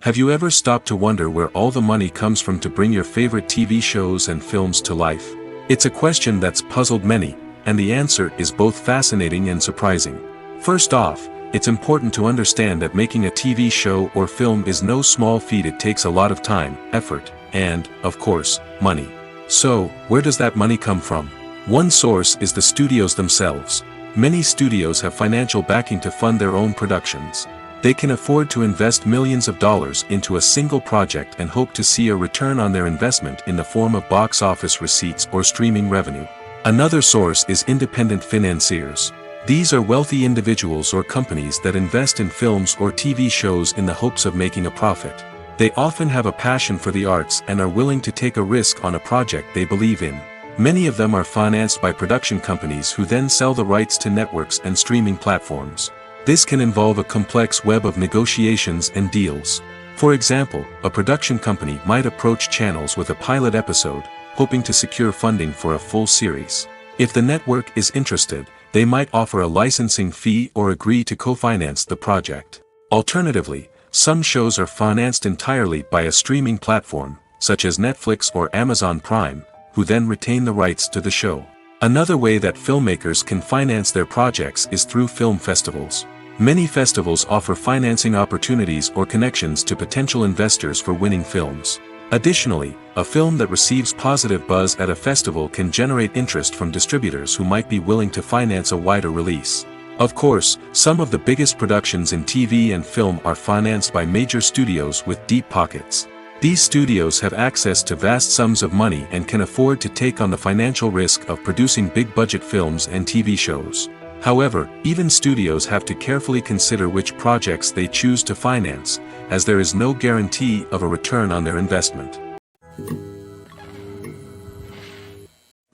Have you ever stopped to wonder where all the money comes from to bring your favorite TV shows and films to life? It's a question that's puzzled many, and the answer is both fascinating and surprising. First off, it's important to understand that making a TV show or film is no small feat. It takes a lot of time, effort, and, of course, money. So, where does that money come from? One source is the studios themselves. Many studios have financial backing to fund their own productions. They can afford to invest millions of dollars into a single project and hope to see a return on their investment in the form of box office receipts or streaming revenue. Another source is independent financiers. These are wealthy individuals or companies that invest in films or TV shows in the hopes of making a profit. They often have a passion for the arts and are willing to take a risk on a project they believe in. Many of them are financed by production companies who then sell the rights to networks and streaming platforms. This can involve a complex web of negotiations and deals. For example, a production company might approach channels with a pilot episode, hoping to secure funding for a full series. If the network is interested, they might offer a licensing fee or agree to co-finance the project. Alternatively, some shows are financed entirely by a streaming platform, such as Netflix or Amazon Prime, who then retain the rights to the show. Another way that filmmakers can finance their projects is through film festivals. Many festivals offer financing opportunities or connections to potential investors for winning films. Additionally, a film that receives positive buzz at a festival can generate interest from distributors who might be willing to finance a wider release. Of course, some of the biggest productions in TV and film are financed by major studios with deep pockets. These studios have access to vast sums of money and can afford to take on the financial risk of producing big-budget films and TV shows. However, even studios have to carefully consider which projects they choose to finance, as there is no guarantee of a return on their investment.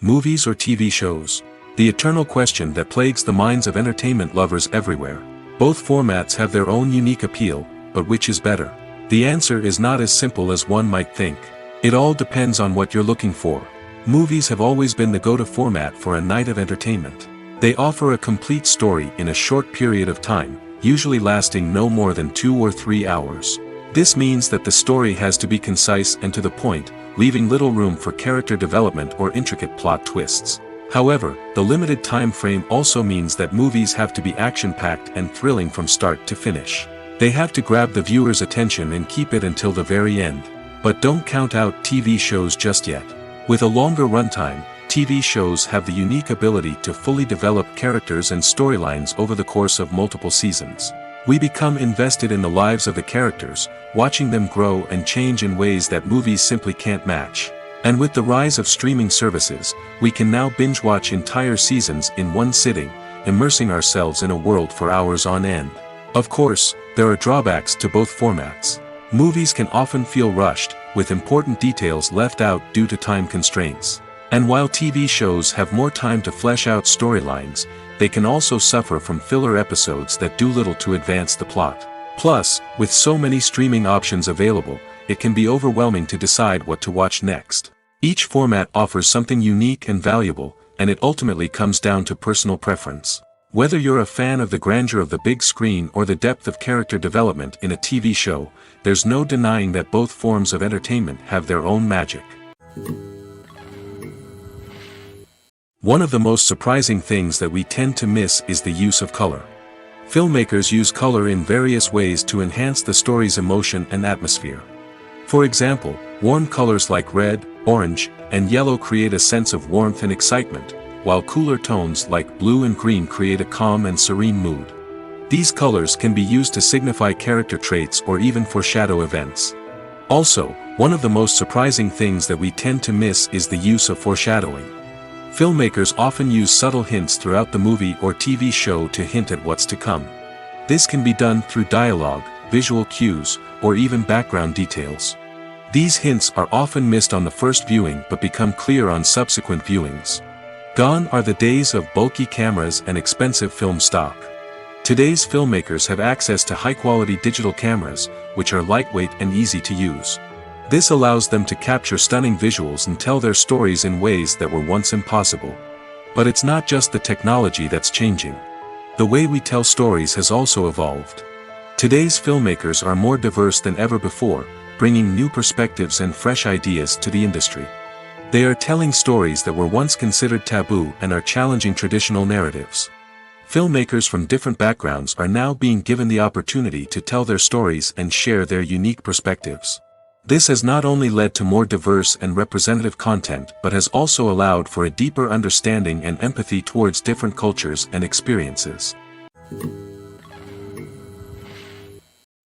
Movies or TV shows? The eternal question that plagues the minds of entertainment lovers everywhere. Both formats have their own unique appeal, but which is better? The answer is not as simple as one might think. It all depends on what you're looking for. Movies have always been the go-to format for a night of entertainment. They offer a complete story in a short period of time, usually lasting no more than 2 or 3 hours. This means that the story has to be concise and to the point, leaving little room for character development or intricate plot twists. However, the limited time frame also means that movies have to be action-packed and thrilling from start to finish. They have to grab the viewer's attention and keep it until the very end. But don't count out TV shows just yet. With a longer runtime, TV shows have the unique ability to fully develop characters and storylines over the course of multiple seasons. We become invested in the lives of the characters, watching them grow and change in ways that movies simply can't match. And with the rise of streaming services, we can now binge-watch entire seasons in one sitting, immersing ourselves in a world for hours on end. Of course, there are drawbacks to both formats. Movies can often feel rushed, with important details left out due to time constraints. And while TV shows have more time to flesh out storylines, they can also suffer from filler episodes that do little to advance the plot. Plus, with so many streaming options available, it can be overwhelming to decide what to watch next. Each format offers something unique and valuable, and it ultimately comes down to personal preference. Whether you're a fan of the grandeur of the big screen or the depth of character development in a TV show, there's no denying that both forms of entertainment have their own magic. One of the most surprising things that we tend to miss is the use of color. Filmmakers use color in various ways to enhance the story's emotion and atmosphere. For example, warm colors like red, orange, and yellow create a sense of warmth and excitement, while cooler tones like blue and green create a calm and serene mood. These colors can be used to signify character traits or even foreshadow events. Also, one of the most surprising things that we tend to miss is the use of foreshadowing. Filmmakers often use subtle hints throughout the movie or TV show to hint at what's to come. This can be done through dialogue, visual cues, or even background details. These hints are often missed on the first viewing but become clear on subsequent viewings. Gone are the days of bulky cameras and expensive film stock. Today's filmmakers have access to high-quality digital cameras, which are lightweight and easy to use. This allows them to capture stunning visuals and tell their stories in ways that were once impossible. But it's not just the technology that's changing. The way we tell stories has also evolved. Today's filmmakers are more diverse than ever before, bringing new perspectives and fresh ideas to the industry. They are telling stories that were once considered taboo and are challenging traditional narratives. Filmmakers from different backgrounds are now being given the opportunity to tell their stories and share their unique perspectives. This has not only led to more diverse and representative content but has also allowed for a deeper understanding and empathy towards different cultures and experiences.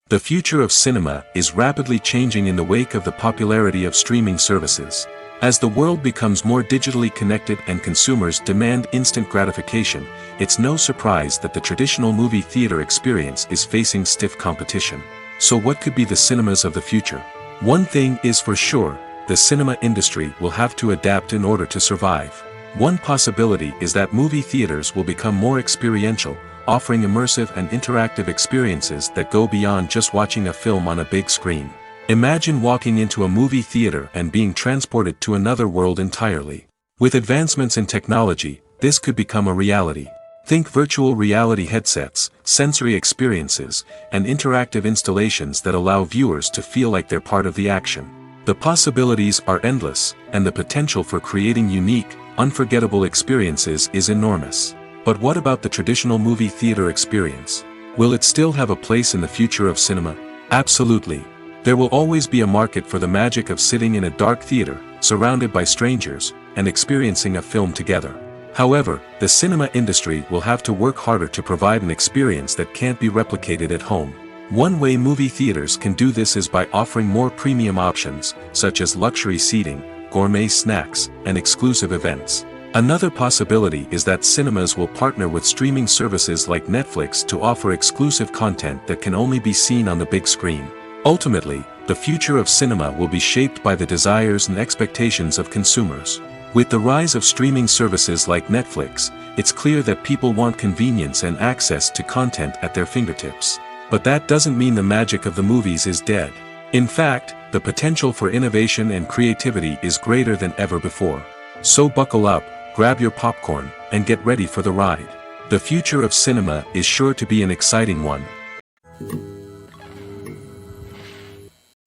The future of cinema is rapidly changing in the wake of the popularity of streaming services. As the world becomes more digitally connected and consumers demand instant gratification, it's no surprise that the traditional movie theater experience is facing stiff competition. So what could be the cinemas of the future? One thing is for sure, the cinema industry will have to adapt in order to survive. One possibility is that movie theaters will become more experiential, offering immersive and interactive experiences that go beyond just watching a film on a big screen. Imagine walking into a movie theater and being transported to another world entirely. With advancements in technology, this could become a reality. Think virtual reality headsets, sensory experiences, and interactive installations that allow viewers to feel like they're part of the action. The possibilities are endless, and the potential for creating unique, unforgettable experiences is enormous. But what about the traditional movie theater experience? Will it still have a place in the future of cinema? Absolutely. There will always be a market for the magic of sitting in a dark theater, surrounded by strangers, and experiencing a film together. However, the cinema industry will have to work harder to provide an experience that can't be replicated at home. One way movie theaters can do this is by offering more premium options, such as luxury seating, gourmet snacks, and exclusive events. Another possibility is that cinemas will partner with streaming services like Netflix to offer exclusive content that can only be seen on the big screen. Ultimately, the future of cinema will be shaped by the desires and expectations of consumers. With the rise of streaming services like Netflix, it's clear that people want convenience and access to content at their fingertips. But that doesn't mean the magic of the movies is dead. In fact, the potential for innovation and creativity is greater than ever before. So buckle up, grab your popcorn, and get ready for the ride. The future of cinema is sure to be an exciting one.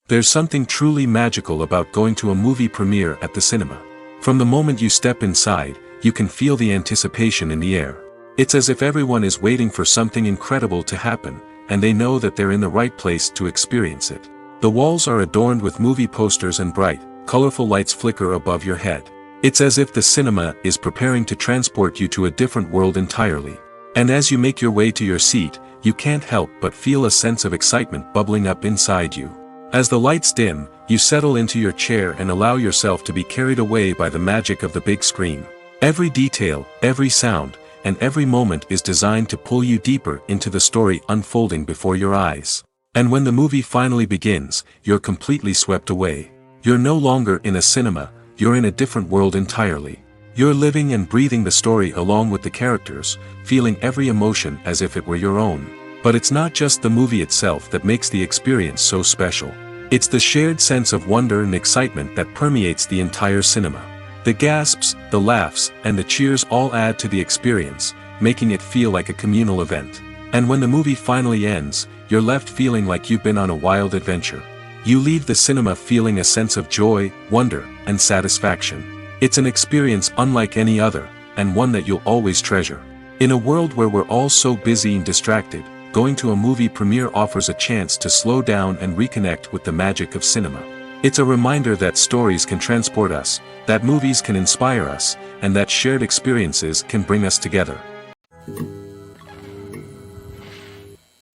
There's something truly magical about going to a movie premiere at the cinema. From the moment you step inside, you can feel the anticipation in the air. It's as if everyone is waiting for something incredible to happen, and they know that they're in the right place to experience it. The walls are adorned with movie posters and bright, colorful lights flicker above your head. It's as if the cinema is preparing to transport you to a different world entirely. And as you make your way to your seat, you can't help but feel a sense of excitement bubbling up inside you. As the lights dim, you settle into your chair and allow yourself to be carried away by the magic of the big screen. Every detail, every sound, and every moment is designed to pull you deeper into the story unfolding before your eyes. And when the movie finally begins, you're completely swept away. You're no longer in a cinema, you're in a different world entirely. You're living and breathing the story along with the characters, feeling every emotion as if it were your own. But it's not just the movie itself that makes the experience so special. It's the shared sense of wonder and excitement that permeates the entire cinema. The gasps, the laughs, and the cheers all add to the experience, making it feel like a communal event. And when the movie finally ends, you're left feeling like you've been on a wild adventure. You leave the cinema feeling a sense of joy, wonder, and satisfaction. It's an experience unlike any other, and one that you'll always treasure. In a world where we're all so busy and distracted, going to a movie premiere offers a chance to slow down and reconnect with the magic of cinema. It's a reminder that stories can transport us, that movies can inspire us, and that shared experiences can bring us together.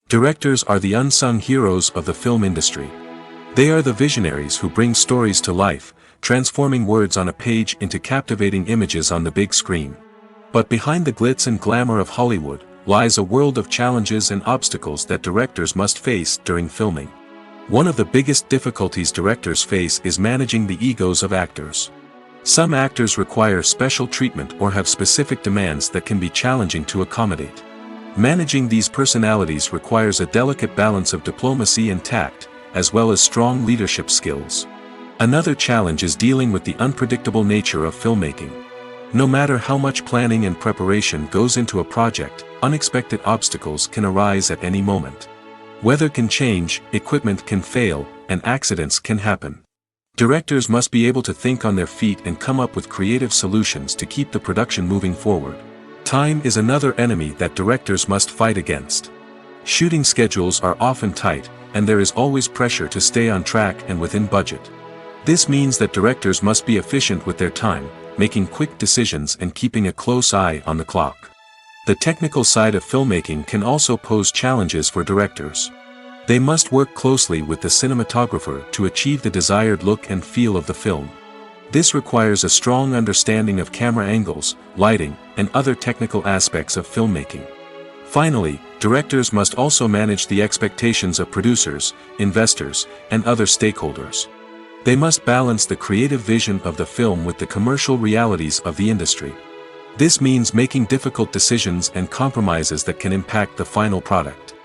Directors are the unsung heroes of the film industry. They are the visionaries who bring stories to life, transforming words on a page into captivating images on the big screen. But behind the glitz and glamour of Hollywood lies a world of challenges and obstacles that directors must face during filming. One of the biggest difficulties directors face is managing the egos of actors. Some actors require special treatment or have specific demands that can be challenging to accommodate. Managing these personalities requires a delicate balance of diplomacy and tact, as well as strong leadership skills. Another challenge is dealing with the unpredictable nature of filmmaking. No matter how much planning and preparation goes into a project, unexpected obstacles can arise at any moment. Weather can change, equipment can fail, and accidents can happen. Directors must be able to think on their feet and come up with creative solutions to keep the production moving forward. Time is another enemy that directors must fight against. Shooting schedules are often tight, and there is always pressure to stay on track and within budget. This means that directors must be efficient with their time, making quick decisions and keeping a close eye on the clock. The technical side of filmmaking can also pose challenges for directors. They must work closely with the cinematographer to achieve the desired look and feel of the film. This requires a strong understanding of camera angles, lighting, and other technical aspects of filmmaking. Finally, directors must also manage the expectations of producers, investors, and other stakeholders. They must balance the creative vision of the film with the commercial realities of the industry. This means making difficult decisions and compromises that can impact the final product.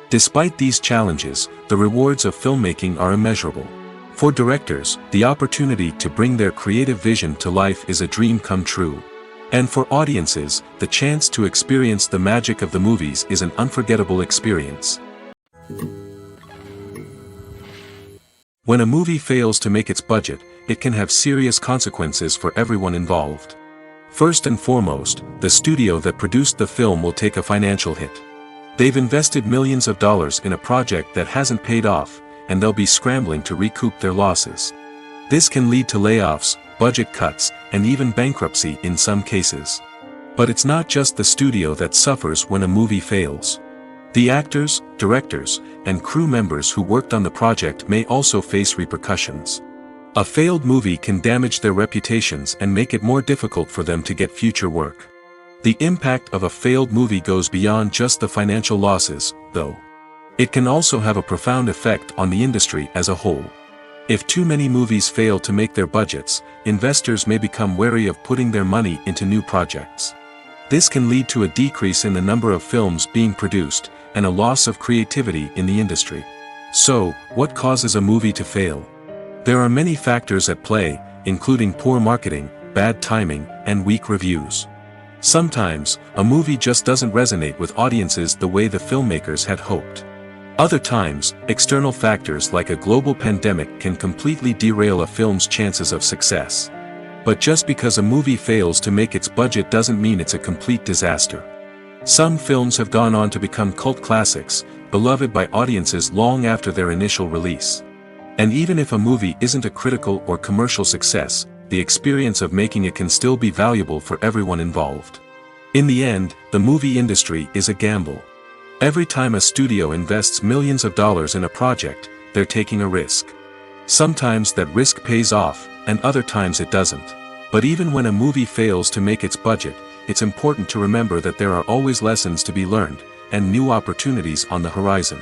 Despite these challenges, the rewards of filmmaking are immeasurable. For directors, the opportunity to bring their creative vision to life is a dream come true. And for audiences, the chance to experience the magic of the movies is an unforgettable experience. When a movie fails to make its budget, it can have serious consequences for everyone involved. First and foremost, the studio that produced the film will take a financial hit. They've invested millions of dollars in a project that hasn't paid off, and they'll be scrambling to recoup their losses. This can lead to layoffs, budget cuts, and even bankruptcy in some cases. But it's not just the studio that suffers when a movie fails. The actors, directors, and crew members who worked on the project may also face repercussions. A failed movie can damage their reputations and make it more difficult for them to get future work. The impact of a failed movie goes beyond just the financial losses, though. It can also have a profound effect on the industry as a whole. If too many movies fail to make their budgets, investors may become wary of putting their money into new projects. This can lead to a decrease in the number of films being produced, and a loss of creativity in the industry. So, what causes a movie to fail? There are many factors at play, including poor marketing, bad timing, and weak reviews. Sometimes, a movie just doesn't resonate with audiences the way the filmmakers had hoped. Other times, external factors like a global pandemic can completely derail a film's chances of success. But just because a movie fails to make its budget doesn't mean it's a complete disaster. Some films have gone on to become cult classics, beloved by audiences long after their initial release. And even if a movie isn't a critical or commercial success, the experience of making it can still be valuable for everyone involved. In the end, the movie industry is a gamble. Every time a studio invests millions of dollars in a project, they're taking a risk. Sometimes that risk pays off, and other times it doesn't. But even when a movie fails to make its budget, it's important to remember that there are always lessons to be learned, and new opportunities on the horizon.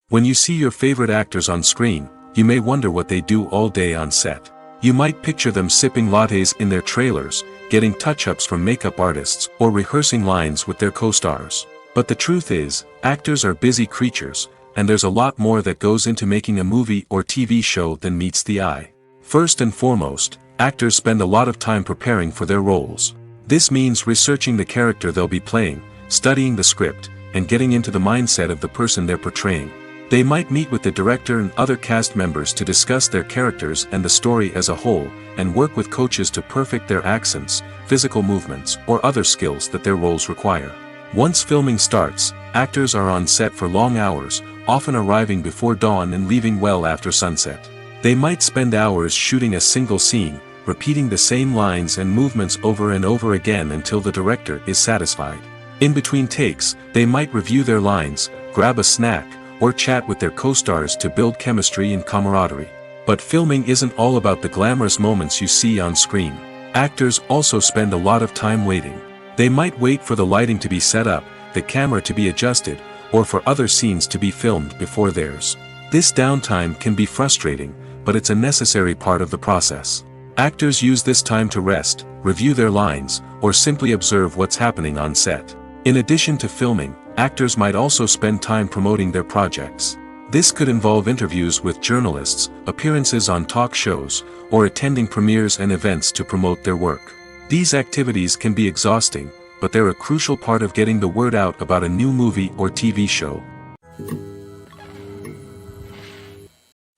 When you see your favorite actors on screen, you may wonder what they do all day on set. You might picture them sipping lattes in their trailers, getting touch-ups from makeup artists, or rehearsing lines with their co-stars. But the truth is, actors are busy creatures, and there's a lot more that goes into making a movie or TV show than meets the eye. First and foremost, actors spend a lot of time preparing for their roles. This means researching the character they'll be playing, studying the script, and getting into the mindset of the person they're portraying. They might meet with the director and other cast members to discuss their characters and the story as a whole, and work with coaches to perfect their accents, physical movements, or other skills that their roles require. Once filming starts, actors are on set for long hours, often arriving before dawn and leaving well after sunset. They might spend hours shooting a single scene, repeating the same lines and movements over and over again until the director is satisfied. In between takes, they might review their lines, grab a snack, or chat with their co-stars to build chemistry and camaraderie. But filming isn't all about the glamorous moments you see on screen. Actors also spend a lot of time waiting. They might wait for the lighting to be set up, the camera to be adjusted, or for other scenes to be filmed before theirs. This downtime can be frustrating, but it's a necessary part of the process. Actors use this time to rest, review their lines, or simply observe what's happening on set. In addition to filming, actors might also spend time promoting their projects. This could involve interviews with journalists, appearances on talk shows, or attending premieres and events to promote their work. These activities can be exhausting, but they're a crucial part of getting the word out about a new movie or TV show.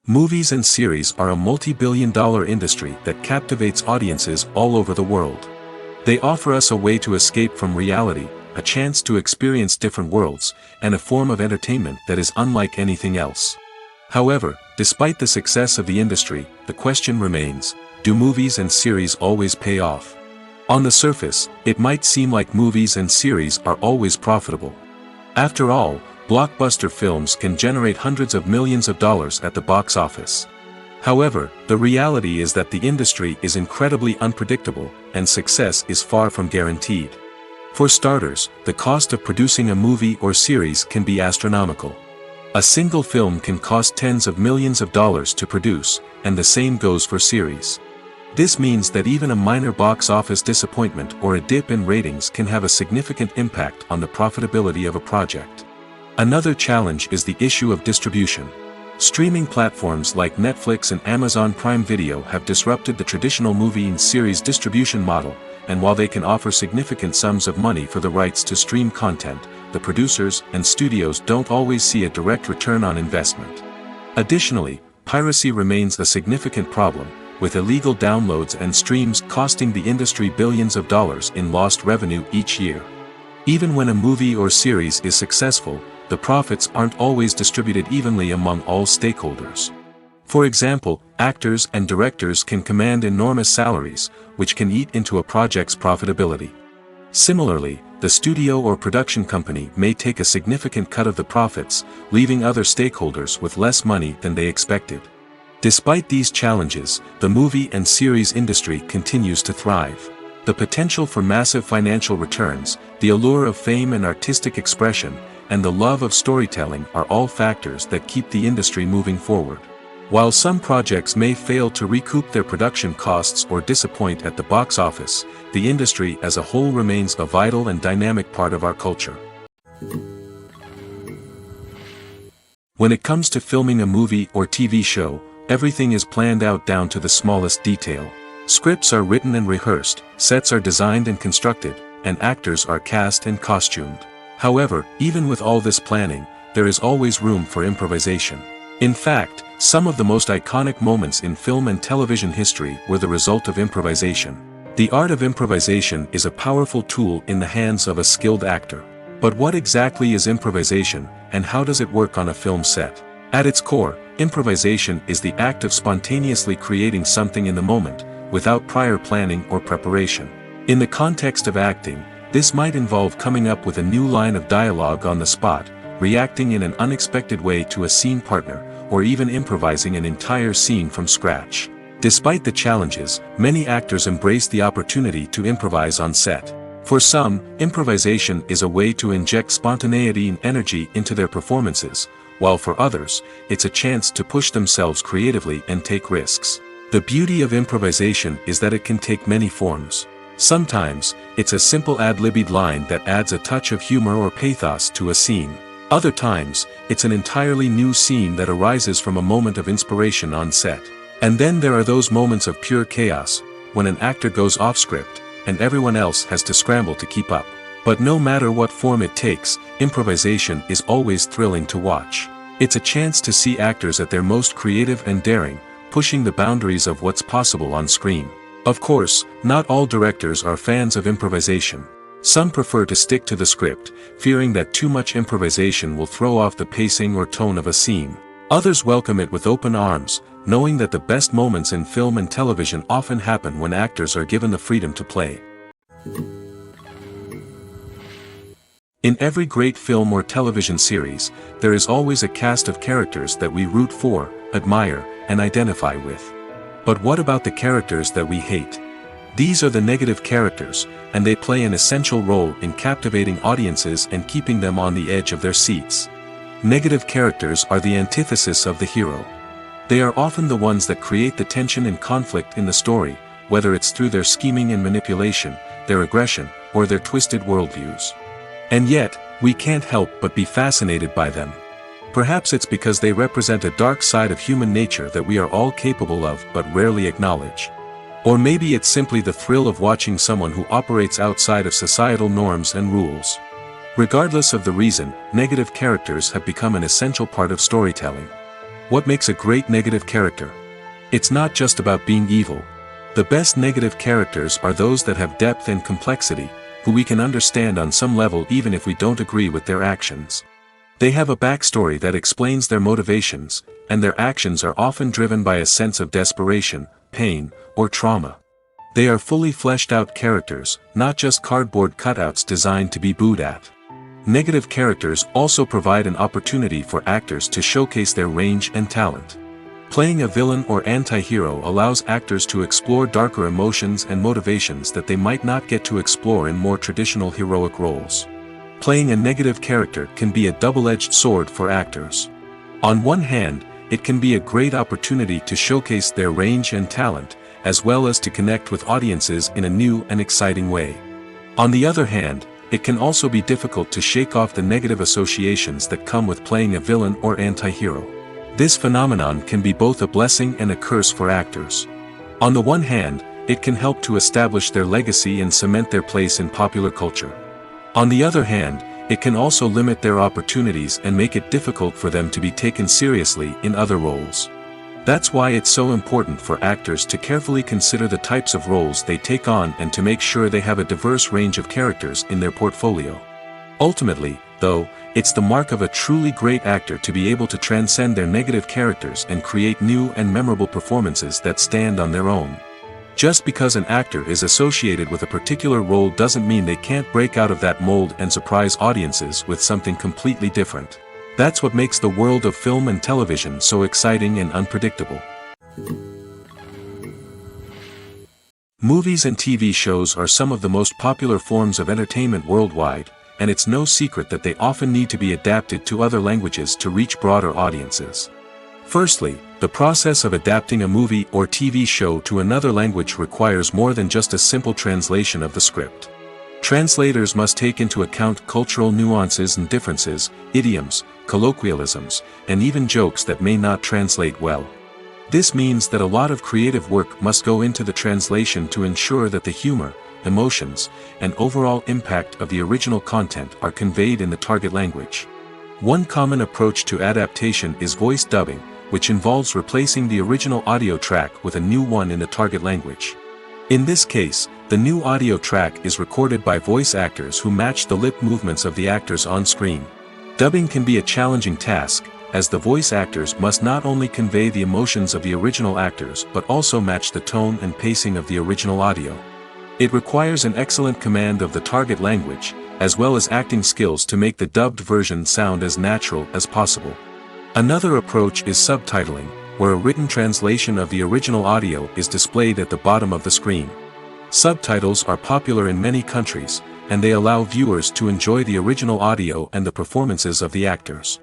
Movies and series are a multi-billion-dollar industry that captivates audiences all over the world. They offer us a way to escape from reality, a chance to experience different worlds, and a form of entertainment that is unlike anything else. However, despite the success of the industry, the question remains, do movies and series always pay off? On the surface, it might seem like movies and series are always profitable. After all, blockbuster films can generate hundreds of millions of dollars at the box office. However, the reality is that the industry is incredibly unpredictable, and success is far from guaranteed. For starters, the cost of producing a movie or series can be astronomical. A single film can cost tens of millions of dollars to produce, and the same goes for series. This means that even a minor box office disappointment or a dip in ratings can have a significant impact on the profitability of a project. Another challenge is the issue of distribution. Streaming platforms like Netflix and Amazon Prime Video have disrupted the traditional movie and series distribution model, and while they can offer significant sums of money for the rights to stream content, the producers and studios don't always see a direct return on investment. Additionally, piracy remains a significant problem, with illegal downloads and streams costing the industry billions of dollars in lost revenue each year. Even when a movie or series is successful, the profits aren't always distributed evenly among all stakeholders. For example, actors and directors can command enormous salaries, which can eat into a project's profitability. Similarly, the studio or production company may take a significant cut of the profits, leaving other stakeholders with less money than they expected. Despite these challenges, the movie and series industry continues to thrive. The potential for massive financial returns, the allure of fame and artistic expression, and the love of storytelling are all factors that keep the industry moving forward. While some projects may fail to recoup their production costs or disappoint at the box office, the industry as a whole remains a vital and dynamic part of our culture. When it comes to filming a movie or TV show, everything is planned out down to the smallest detail. Scripts are written and rehearsed, sets are designed and constructed, and actors are cast and costumed. However, even with all this planning, there is always room for improvisation. In fact, some of the most iconic moments in film and television history were the result of improvisation. The art of improvisation is a powerful tool in the hands of a skilled actor. But what exactly is improvisation, and how does it work on a film set? At its core, improvisation is the act of spontaneously creating something in the moment, without prior planning or preparation. In the context of acting, this might involve coming up with a new line of dialogue on the spot, reacting in an unexpected way to a scene partner, or even improvising an entire scene from scratch. Despite the challenges, many actors embrace the opportunity to improvise on set. For some, improvisation is a way to inject spontaneity and energy into their performances, while for others, it's a chance to push themselves creatively and take risks. The beauty of improvisation is that it can take many forms. Sometimes, it's a simple ad-libbed line that adds a touch of humor or pathos to a scene. Other times, it's an entirely new scene that arises from a moment of inspiration on set. And then there are those moments of pure chaos, when an actor goes off script, and everyone else has to scramble to keep up. But no matter what form it takes, improvisation is always thrilling to watch. It's a chance to see actors at their most creative and daring, pushing the boundaries of what's possible on screen. Of course, not all directors are fans of improvisation. Some prefer to stick to the script, fearing that too much improvisation will throw off the pacing or tone of a scene. Others welcome it with open arms, knowing that the best moments in film and television often happen when actors are given the freedom to play. In every great film or television series, there is always a cast of characters that we root for, admire, and identify with. But what about the characters that we hate? These are the negative characters, and they play an essential role in captivating audiences and keeping them on the edge of their seats. Negative characters are the antithesis of the hero. They are often the ones that create the tension and conflict in the story, whether it's through their scheming and manipulation, their aggression, or their twisted worldviews. And yet, we can't help but be fascinated by them. Perhaps it's because they represent a dark side of human nature that we are all capable of but rarely acknowledge. Or maybe it's simply the thrill of watching someone who operates outside of societal norms and rules. Regardless of the reason, negative characters have become an essential part of storytelling. What makes a great negative character? It's not just about being evil. The best negative characters are those that have depth and complexity, who we can understand on some level even if we don't agree with their actions. They have a backstory that explains their motivations, and their actions are often driven by a sense of desperation, pain, or trauma. They are fully fleshed out characters, not just cardboard cutouts designed to be booed at. Negative characters also provide an opportunity for actors to showcase their range and talent. Playing a villain or anti-hero allows actors to explore darker emotions and motivations that they might not get to explore in more traditional heroic roles. Playing a negative character can be a double-edged sword for actors. On one hand, it can be a great opportunity to showcase their range and talent, as well as to connect with audiences in a new and exciting way. On the other hand, it can also be difficult to shake off the negative associations that come with playing a villain or anti-hero. This phenomenon can be both a blessing and a curse for actors. On the one hand, it can help to establish their legacy and cement their place in popular culture. On the other hand, it can also limit their opportunities and make it difficult for them to be taken seriously in other roles. That's why it's so important for actors to carefully consider the types of roles they take on and to make sure they have a diverse range of characters in their portfolio. Ultimately, though, it's the mark of a truly great actor to be able to transcend their negative characters and create new and memorable performances that stand on their own. Just because an actor is associated with a particular role doesn't mean they can't break out of that mold and surprise audiences with something completely different. That's what makes the world of film and television so exciting and unpredictable. Movies and TV shows are some of the most popular forms of entertainment worldwide, and it's no secret that they often need to be adapted to other languages to reach broader audiences. Firstly, the process of adapting a movie or TV show to another language requires more than just a simple translation of the script. Translators must take into account cultural nuances and differences, idioms, colloquialisms, and even jokes that may not translate well. This means that a lot of creative work must go into the translation to ensure that the humor, emotions, and overall impact of the original content are conveyed in the target language. One common approach to adaptation is voice dubbing, which involves replacing the original audio track with a new one in the target language. In this case, the new audio track is recorded by voice actors who match the lip movements of the actors on screen. Dubbing can be a challenging task, as the voice actors must not only convey the emotions of the original actors but also match the tone and pacing of the original audio. It requires an excellent command of the target language, as well as acting skills to make the dubbed version sound as natural as possible. Another approach is subtitling, where a written translation of the original audio is displayed at the bottom of the screen. Subtitles are popular in many countries, and they allow viewers to enjoy the original audio and the performances of the actors.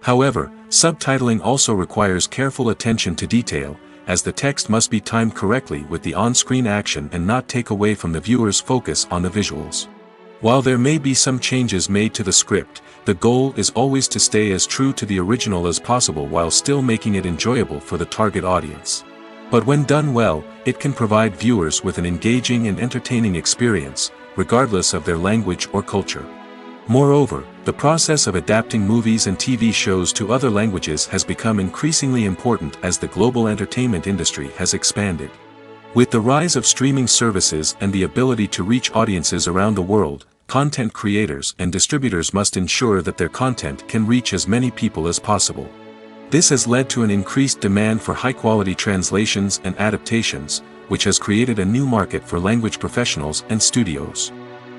However, subtitling also requires careful attention to detail, as the text must be timed correctly with the on-screen action and not take away from the viewer's focus on the visuals. While there may be some changes made to the script, the goal is always to stay as true to the original as possible while still making it enjoyable for the target audience. But when done well, it can provide viewers with an engaging and entertaining experience, regardless of their language or culture. Moreover, the process of adapting movies and TV shows to other languages has become increasingly important as the global entertainment industry has expanded. With the rise of streaming services and the ability to reach audiences around the world, content creators and distributors must ensure that their content can reach as many people as possible. This has led to an increased demand for high-quality translations and adaptations, which has created a new market for language professionals and studios.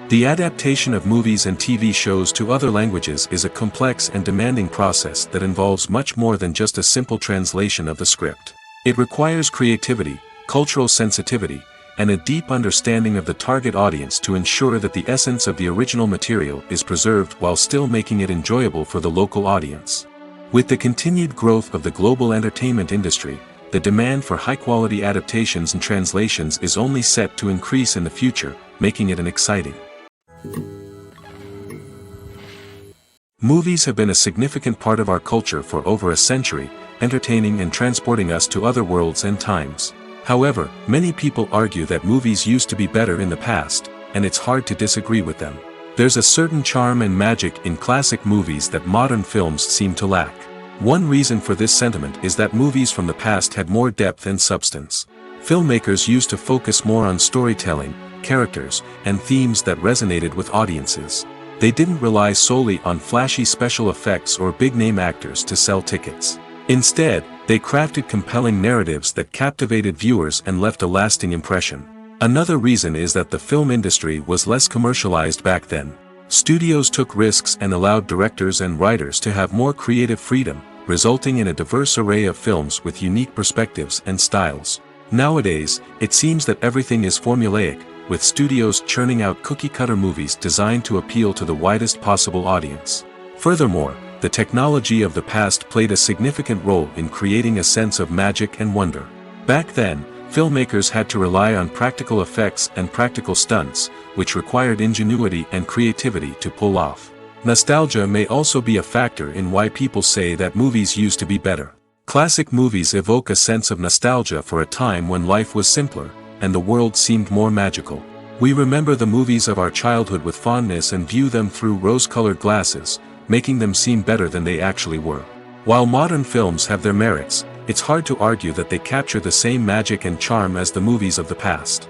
The adaptation of movies and TV shows to other languages is a complex and demanding process that involves much more than just a simple translation of the script. It requires creativity, cultural sensitivity, and a deep understanding of the target audience to ensure that the essence of the original material is preserved while still making it enjoyable for the local audience. With the continued growth of the global entertainment industry, the demand for high-quality adaptations and translations is only set to increase in the future, making it an exciting. Movies have been a significant part of our culture for over a century, entertaining and transporting us to other worlds and times. However, many people argue that movies used to be better in the past, and it's hard to disagree with them. There's a certain charm and magic in classic movies that modern films seem to lack. One reason for this sentiment is that movies from the past had more depth and substance. Filmmakers used to focus more on storytelling, characters, and themes that resonated with audiences. They didn't rely solely on flashy special effects or big-name actors to sell tickets. Instead, they crafted compelling narratives that captivated viewers and left a lasting impression. Another reason is that the film industry was less commercialized back then. Studios took risks and allowed directors and writers to have more creative freedom, resulting in a diverse array of films with unique perspectives and styles. Nowadays, it seems that everything is formulaic, with studios churning out cookie-cutter movies designed to appeal to the widest possible audience. Furthermore, the technology of the past played a significant role in creating a sense of magic and wonder. Back then, filmmakers had to rely on practical effects and practical stunts, which required ingenuity and creativity to pull off. Nostalgia may also be a factor in why people say that movies used to be better. Classic movies evoke a sense of nostalgia for a time when life was simpler, and the world seemed more magical. We remember the movies of our childhood with fondness and view them through rose-colored glasses, making them seem better than they actually were. While modern films have their merits, it's hard to argue that they capture the same magic and charm as the movies of the past.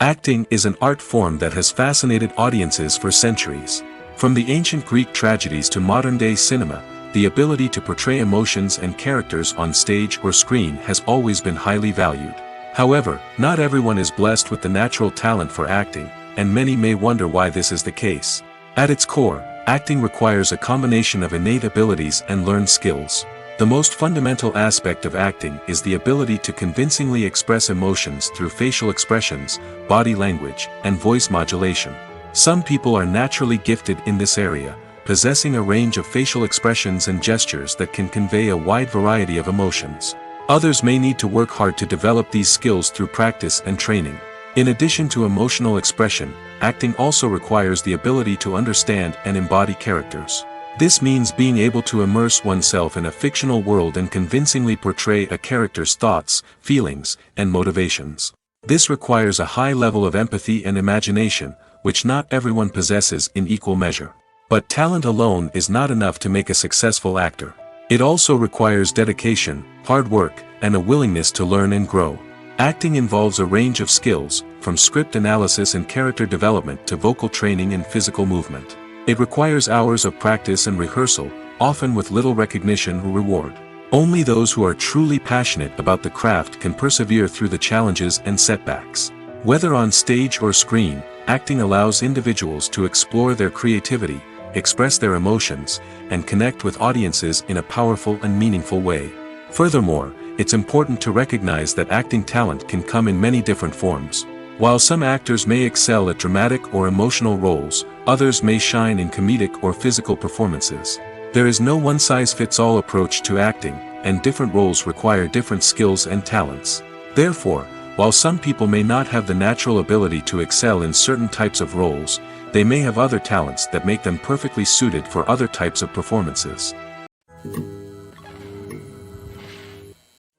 Acting is an art form that has fascinated audiences for centuries. From the ancient Greek tragedies to modern-day cinema, the ability to portray emotions and characters on stage or screen has always been highly valued. However, not everyone is blessed with the natural talent for acting, and many may wonder why this is the case. At its core, acting requires a combination of innate abilities and learned skills. The most fundamental aspect of acting is the ability to convincingly express emotions through facial expressions, body language, and voice modulation. Some people are naturally gifted in this area, possessing a range of facial expressions and gestures that can convey a wide variety of emotions. Others may need to work hard to develop these skills through practice and training. In addition to emotional expression, acting also requires the ability to understand and embody characters. This means being able to immerse oneself in a fictional world and convincingly portray a character's thoughts, feelings, and motivations. This requires a high level of empathy and imagination, which not everyone possesses in equal measure. But talent alone is not enough to make a successful actor. It also requires dedication, hard work, and a willingness to learn and grow. Acting involves a range of skills, from script analysis and character development to vocal training and physical movement. It requires hours of practice and rehearsal, often with little recognition or reward. Only those who are truly passionate about the craft can persevere through the challenges and setbacks. Whether on stage or screen, acting allows individuals to explore their creativity, express their emotions, and connect with audiences in a powerful and meaningful way. Furthermore, it's important to recognize that acting talent can come in many different forms. While some actors may excel at dramatic or emotional roles, others may shine in comedic or physical performances. There is no one-size-fits-all approach to acting, and different roles require different skills and talents. Therefore, while some people may not have the natural ability to excel in certain types of roles, they may have other talents that make them perfectly suited for other types of performances.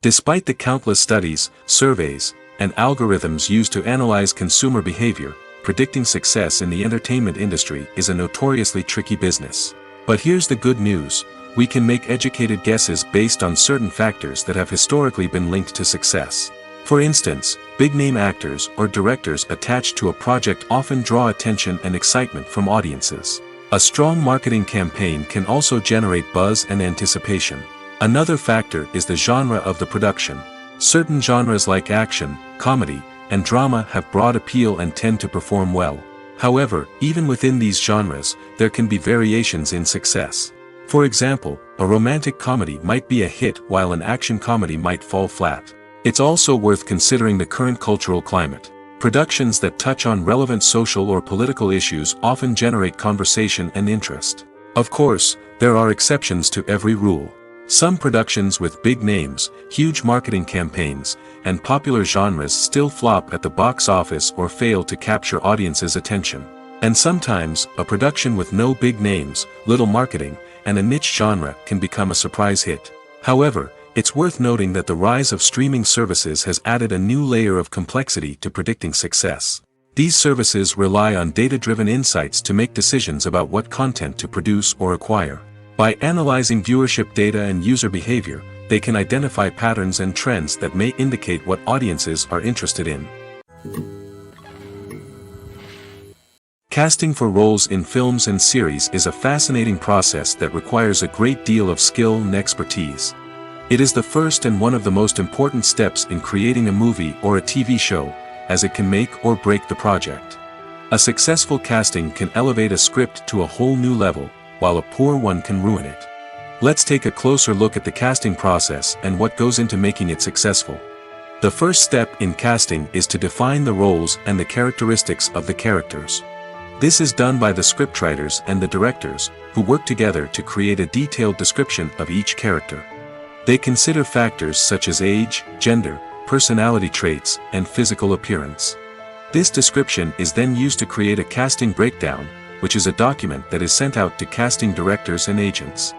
Despite the countless studies, surveys, and algorithms used to analyze consumer behavior, predicting success in the entertainment industry is a notoriously tricky business. But here's the good news: we can make educated guesses based on certain factors that have historically been linked to success. For instance, big-name actors or directors attached to a project often draw attention and excitement from audiences. A strong marketing campaign can also generate buzz and anticipation. Another factor is the genre of the production. Certain genres like action, comedy, and drama have broad appeal and tend to perform well. However, even within these genres, there can be variations in success. For example, a romantic comedy might be a hit while an action comedy might fall flat. It's also worth considering the current cultural climate. Productions that touch on relevant social or political issues often generate conversation and interest. Of course, there are exceptions to every rule. Some productions with big names, huge marketing campaigns, and popular genres still flop at the box office or fail to capture audiences' attention. And sometimes, a production with no big names, little marketing, and a niche genre can become a surprise hit. However, it's worth noting that the rise of streaming services has added a new layer of complexity to predicting success. These services rely on data-driven insights to make decisions about what content to produce or acquire. By analyzing viewership data and user behavior, they can identify patterns and trends that may indicate what audiences are interested in. Casting for roles in films and series is a fascinating process that requires a great deal of skill and expertise. It is the first and one of the most important steps in creating a movie or a TV show, as it can make or break the project. A successful casting can elevate a script to a whole new level, while a poor one can ruin it. Let's take a closer look at the casting process and what goes into making it successful. The first step in casting is to define the roles and the characteristics of the characters. This is done by the scriptwriters and the directors, who work together to create a detailed description of each character. They consider factors such as age, gender, personality traits, and physical appearance. This description is then used to create a casting breakdown, which is a document that is sent out to casting directors and agents.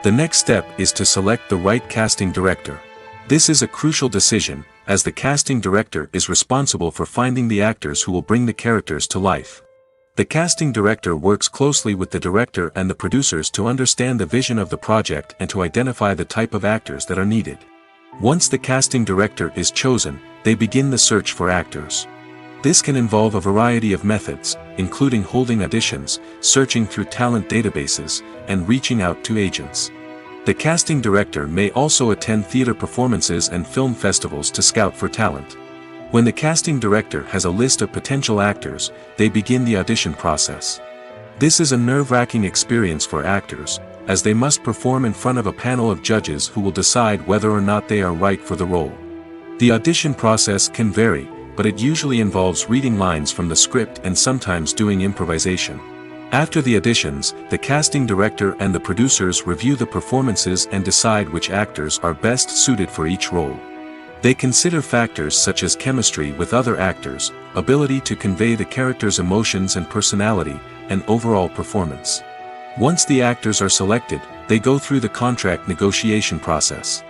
The next step is to select the right casting director. This is a crucial decision, as the casting director is responsible for finding the actors who will bring the characters to life. The casting director works closely with the director and the producers to understand the vision of the project and to identify the type of actors that are needed. Once the casting director is chosen, they begin the search for actors. This can involve a variety of methods, including holding auditions, searching through talent databases, and reaching out to agents. The casting director may also attend theater performances and film festivals to scout for talent. When the casting director has a list of potential actors, they begin the audition process. This is a nerve-wracking experience for actors, as they must perform in front of a panel of judges who will decide whether or not they are right for the role. The audition process can vary, but it usually involves reading lines from the script and sometimes doing improvisation. After the auditions, the casting director and the producers review the performances and decide which actors are best suited for each role. They consider factors such as chemistry with other actors, ability to convey the character's emotions and personality, and overall performance. Once the actors are selected, they go through the contract negotiation process.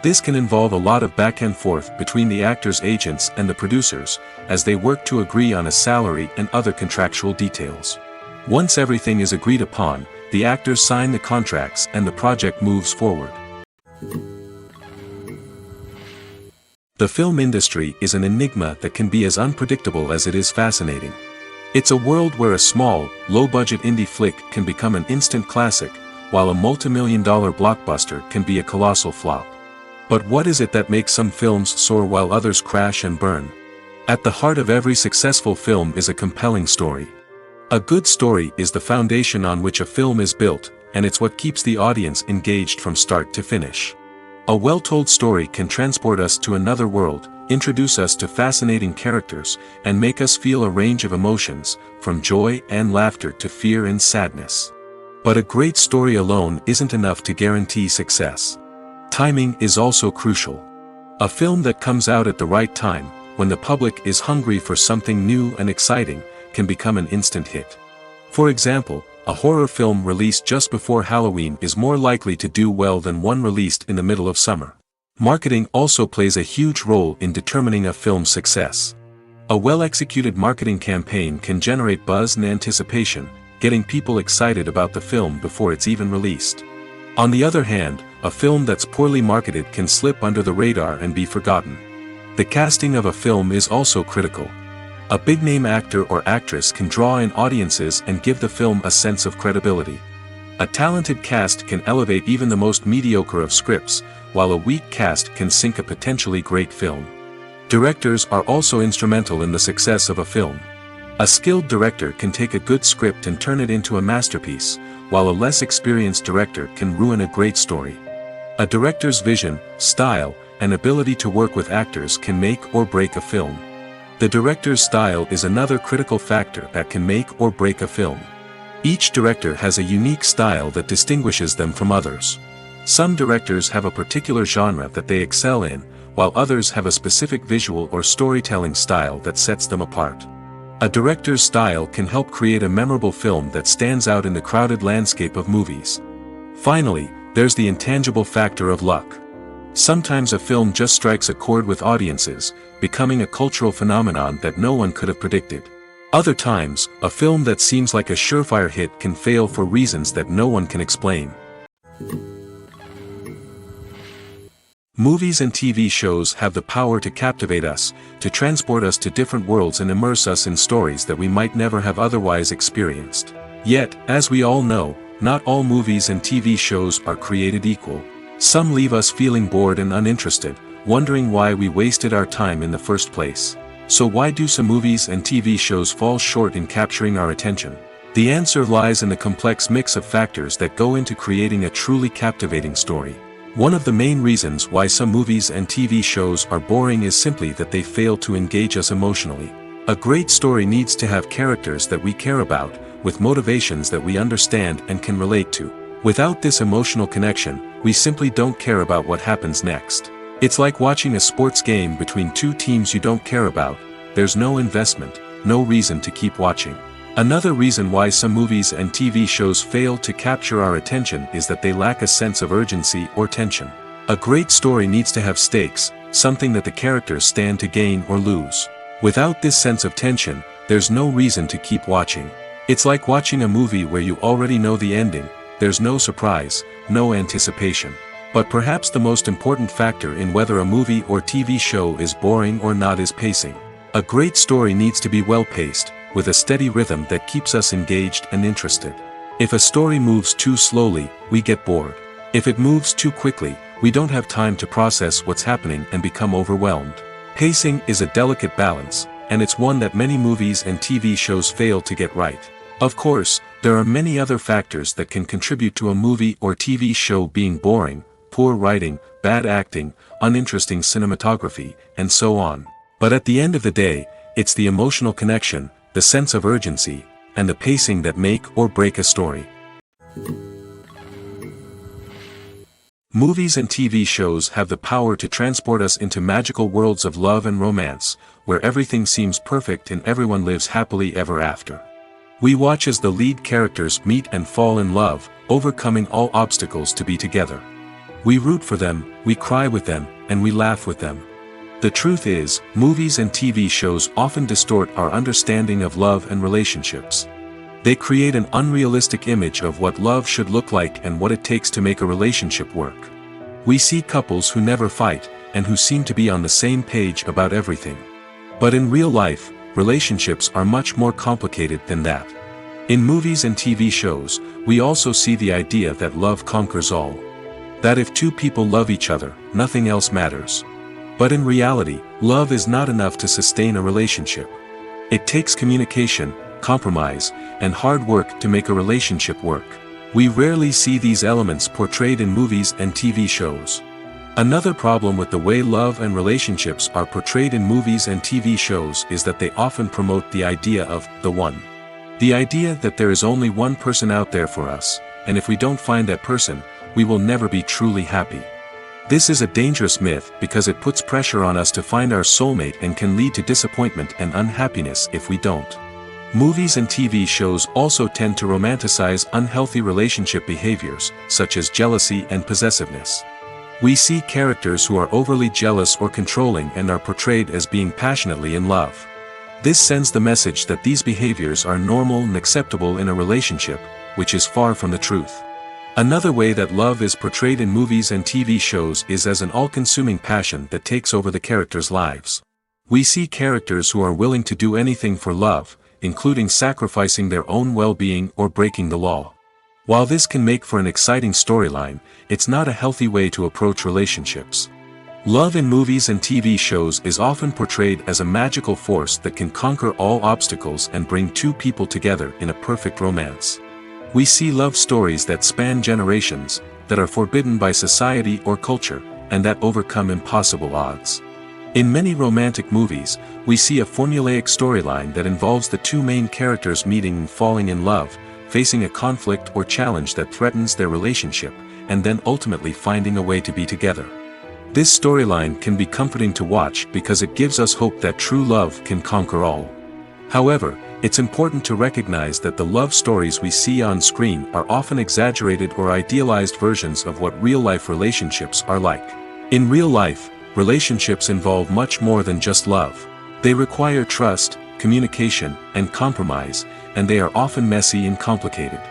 This can involve a lot of back and forth between the actors' agents and the producers, as they work to agree on a salary and other contractual details. Once everything is agreed upon, the actors sign the contracts and the project moves forward. The film industry is an enigma that can be as unpredictable as it is fascinating. It's a world where a small, low-budget indie flick can become an instant classic, while a multi-million-dollar blockbuster can be a colossal flop. But what is it that makes some films soar while others crash and burn? At the heart of every successful film is a compelling story. A good story is the foundation on which a film is built, and it's what keeps the audience engaged from start to finish. A well-told story can transport us to another world, introduce us to fascinating characters, and make us feel a range of emotions, from joy and laughter to fear and sadness. But a great story alone isn't enough to guarantee success. Timing is also crucial. A film that comes out at the right time, when the public is hungry for something new and exciting, can become an instant hit. For example, a horror film released just before Halloween is more likely to do well than one released in the middle of summer. Marketing also plays a huge role in determining a film's success. A well-executed marketing campaign can generate buzz and anticipation, getting people excited about the film before it's even released. On the other hand, a film that's poorly marketed can slip under the radar and be forgotten. The casting of a film is also critical. A big-name actor or actress can draw in audiences and give the film a sense of credibility. A talented cast can elevate even the most mediocre of scripts, while a weak cast can sink a potentially great film. Directors are also instrumental in the success of a film. A skilled director can take a good script and turn it into a masterpiece, while a less experienced director can ruin a great story. A director's vision, style, and ability to work with actors can make or break a film. The director's style is another critical factor that can make or break a film. Each director has a unique style that distinguishes them from others. Some directors have a particular genre that they excel in, while others have a specific visual or storytelling style that sets them apart. A director's style can help create a memorable film that stands out in the crowded landscape of movies. Finally, there's the intangible factor of luck. Sometimes a film just strikes a chord with audiences, becoming a cultural phenomenon that no one could have predicted. Other times, a film that seems like a surefire hit can fail for reasons that no one can explain. Movies and TV shows have the power to captivate us, to transport us to different worlds and immerse us in stories that we might never have otherwise experienced. Yet, as we all know, not all movies and TV shows are created equal. Some leave us feeling bored and uninterested, wondering why we wasted our time in the first place. So why do some movies and TV shows fall short in capturing our attention? The answer lies in the complex mix of factors that go into creating a truly captivating story. One of the main reasons why some movies and TV shows are boring is simply that they fail to engage us emotionally. A great story needs to have characters that we care about, with motivations that we understand and can relate to. Without this emotional connection, we simply don't care about what happens next. It's like watching a sports game between two teams you don't care about. There's no investment, no reason to keep watching. Another reason why some movies and TV shows fail to capture our attention is that they lack a sense of urgency or tension. A great story needs to have stakes, something that the characters stand to gain or lose. Without this sense of tension, there's no reason to keep watching. It's like watching a movie where you already know the ending. There's no surprise, no anticipation. But perhaps the most important factor in whether a movie or TV show is boring or not is pacing. A great story needs to be well-paced, with a steady rhythm that keeps us engaged and interested. If a story moves too slowly, we get bored. If it moves too quickly, we don't have time to process what's happening and become overwhelmed. Pacing is a delicate balance, and it's one that many movies and TV shows fail to get right. Of course, there are many other factors that can contribute to a movie or TV show being boring: poor writing, bad acting, uninteresting cinematography, and so on. But at the end of the day, it's the emotional connection, the sense of urgency, and the pacing that make or break a story. Movies and TV shows have the power to transport us into magical worlds of love and romance, where everything seems perfect and everyone lives happily ever after. We watch as the lead characters meet and fall in love, overcoming all obstacles to be together. We root for them, we cry with them, and we laugh with them. The truth is, movies and TV shows often distort our understanding of love and relationships. They create an unrealistic image of what love should look like and what it takes to make a relationship work. We see couples who never fight, and who seem to be on the same page about everything. But in real life, relationships are much more complicated than that. In movies and TV shows, we also see the idea that love conquers all. That if two people love each other, nothing else matters. But in reality, love is not enough to sustain a relationship. It takes communication, compromise, and hard work to make a relationship work. We rarely see these elements portrayed in movies and TV shows. Another problem with the way love and relationships are portrayed in movies and TV shows is that they often promote the idea of the one. The idea that there is only one person out there for us, and if we don't find that person, we will never be truly happy. This is a dangerous myth because it puts pressure on us to find our soulmate and can lead to disappointment and unhappiness if we don't. Movies and TV shows also tend to romanticize unhealthy relationship behaviors, such as jealousy and possessiveness. We see characters who are overly jealous or controlling and are portrayed as being passionately in love. This sends the message that these behaviors are normal and acceptable in a relationship, which is far from the truth. Another way that love is portrayed in movies and TV shows is as an all-consuming passion that takes over the characters' lives. We see characters who are willing to do anything for love, including sacrificing their own well-being or breaking the law. While this can make for an exciting storyline, it's not a healthy way to approach relationships. Love in movies and TV shows is often portrayed as a magical force that can conquer all obstacles and bring two people together in a perfect romance. We see love stories that span generations, that are forbidden by society or culture, and that overcome impossible odds. In many romantic movies, we see a formulaic storyline that involves the two main characters meeting and falling in love, facing a conflict or challenge that threatens their relationship, and then ultimately finding a way to be together. This storyline can be comforting to watch because it gives us hope that true love can conquer all. However, it's important to recognize that the love stories we see on screen are often exaggerated or idealized versions of what real-life relationships are like. In real life, relationships involve much more than just love. They require trust, communication, and compromise, and they are often messy and complicated.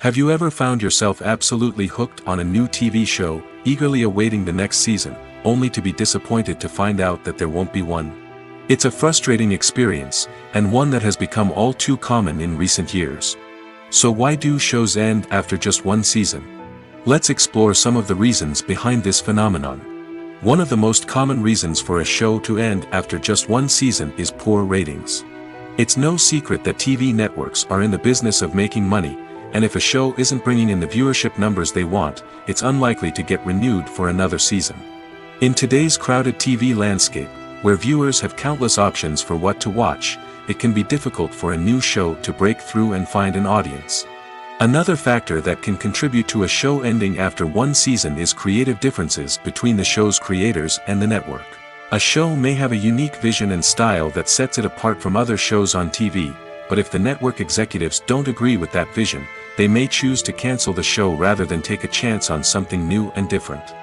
Have you ever found yourself absolutely hooked on a new TV show, eagerly awaiting the next season, only to be disappointed to find out that there won't be one? It's a frustrating experience, and one that has become all too common in recent years. So why do shows end after just one season? Let's explore some of the reasons behind this phenomenon. One of the most common reasons for a show to end after just one season is poor ratings. It's no secret that TV networks are in the business of making money, and if a show isn't bringing in the viewership numbers they want, it's unlikely to get renewed for another season. In today's crowded TV landscape, where viewers have countless options for what to watch, it can be difficult for a new show to break through and find an audience. Another factor that can contribute to a show ending after one season is creative differences between the show's creators and the network. A show may have a unique vision and style that sets it apart from other shows on TV, but if the network executives don't agree with that vision, they may choose to cancel the show rather than take a chance on something new and different.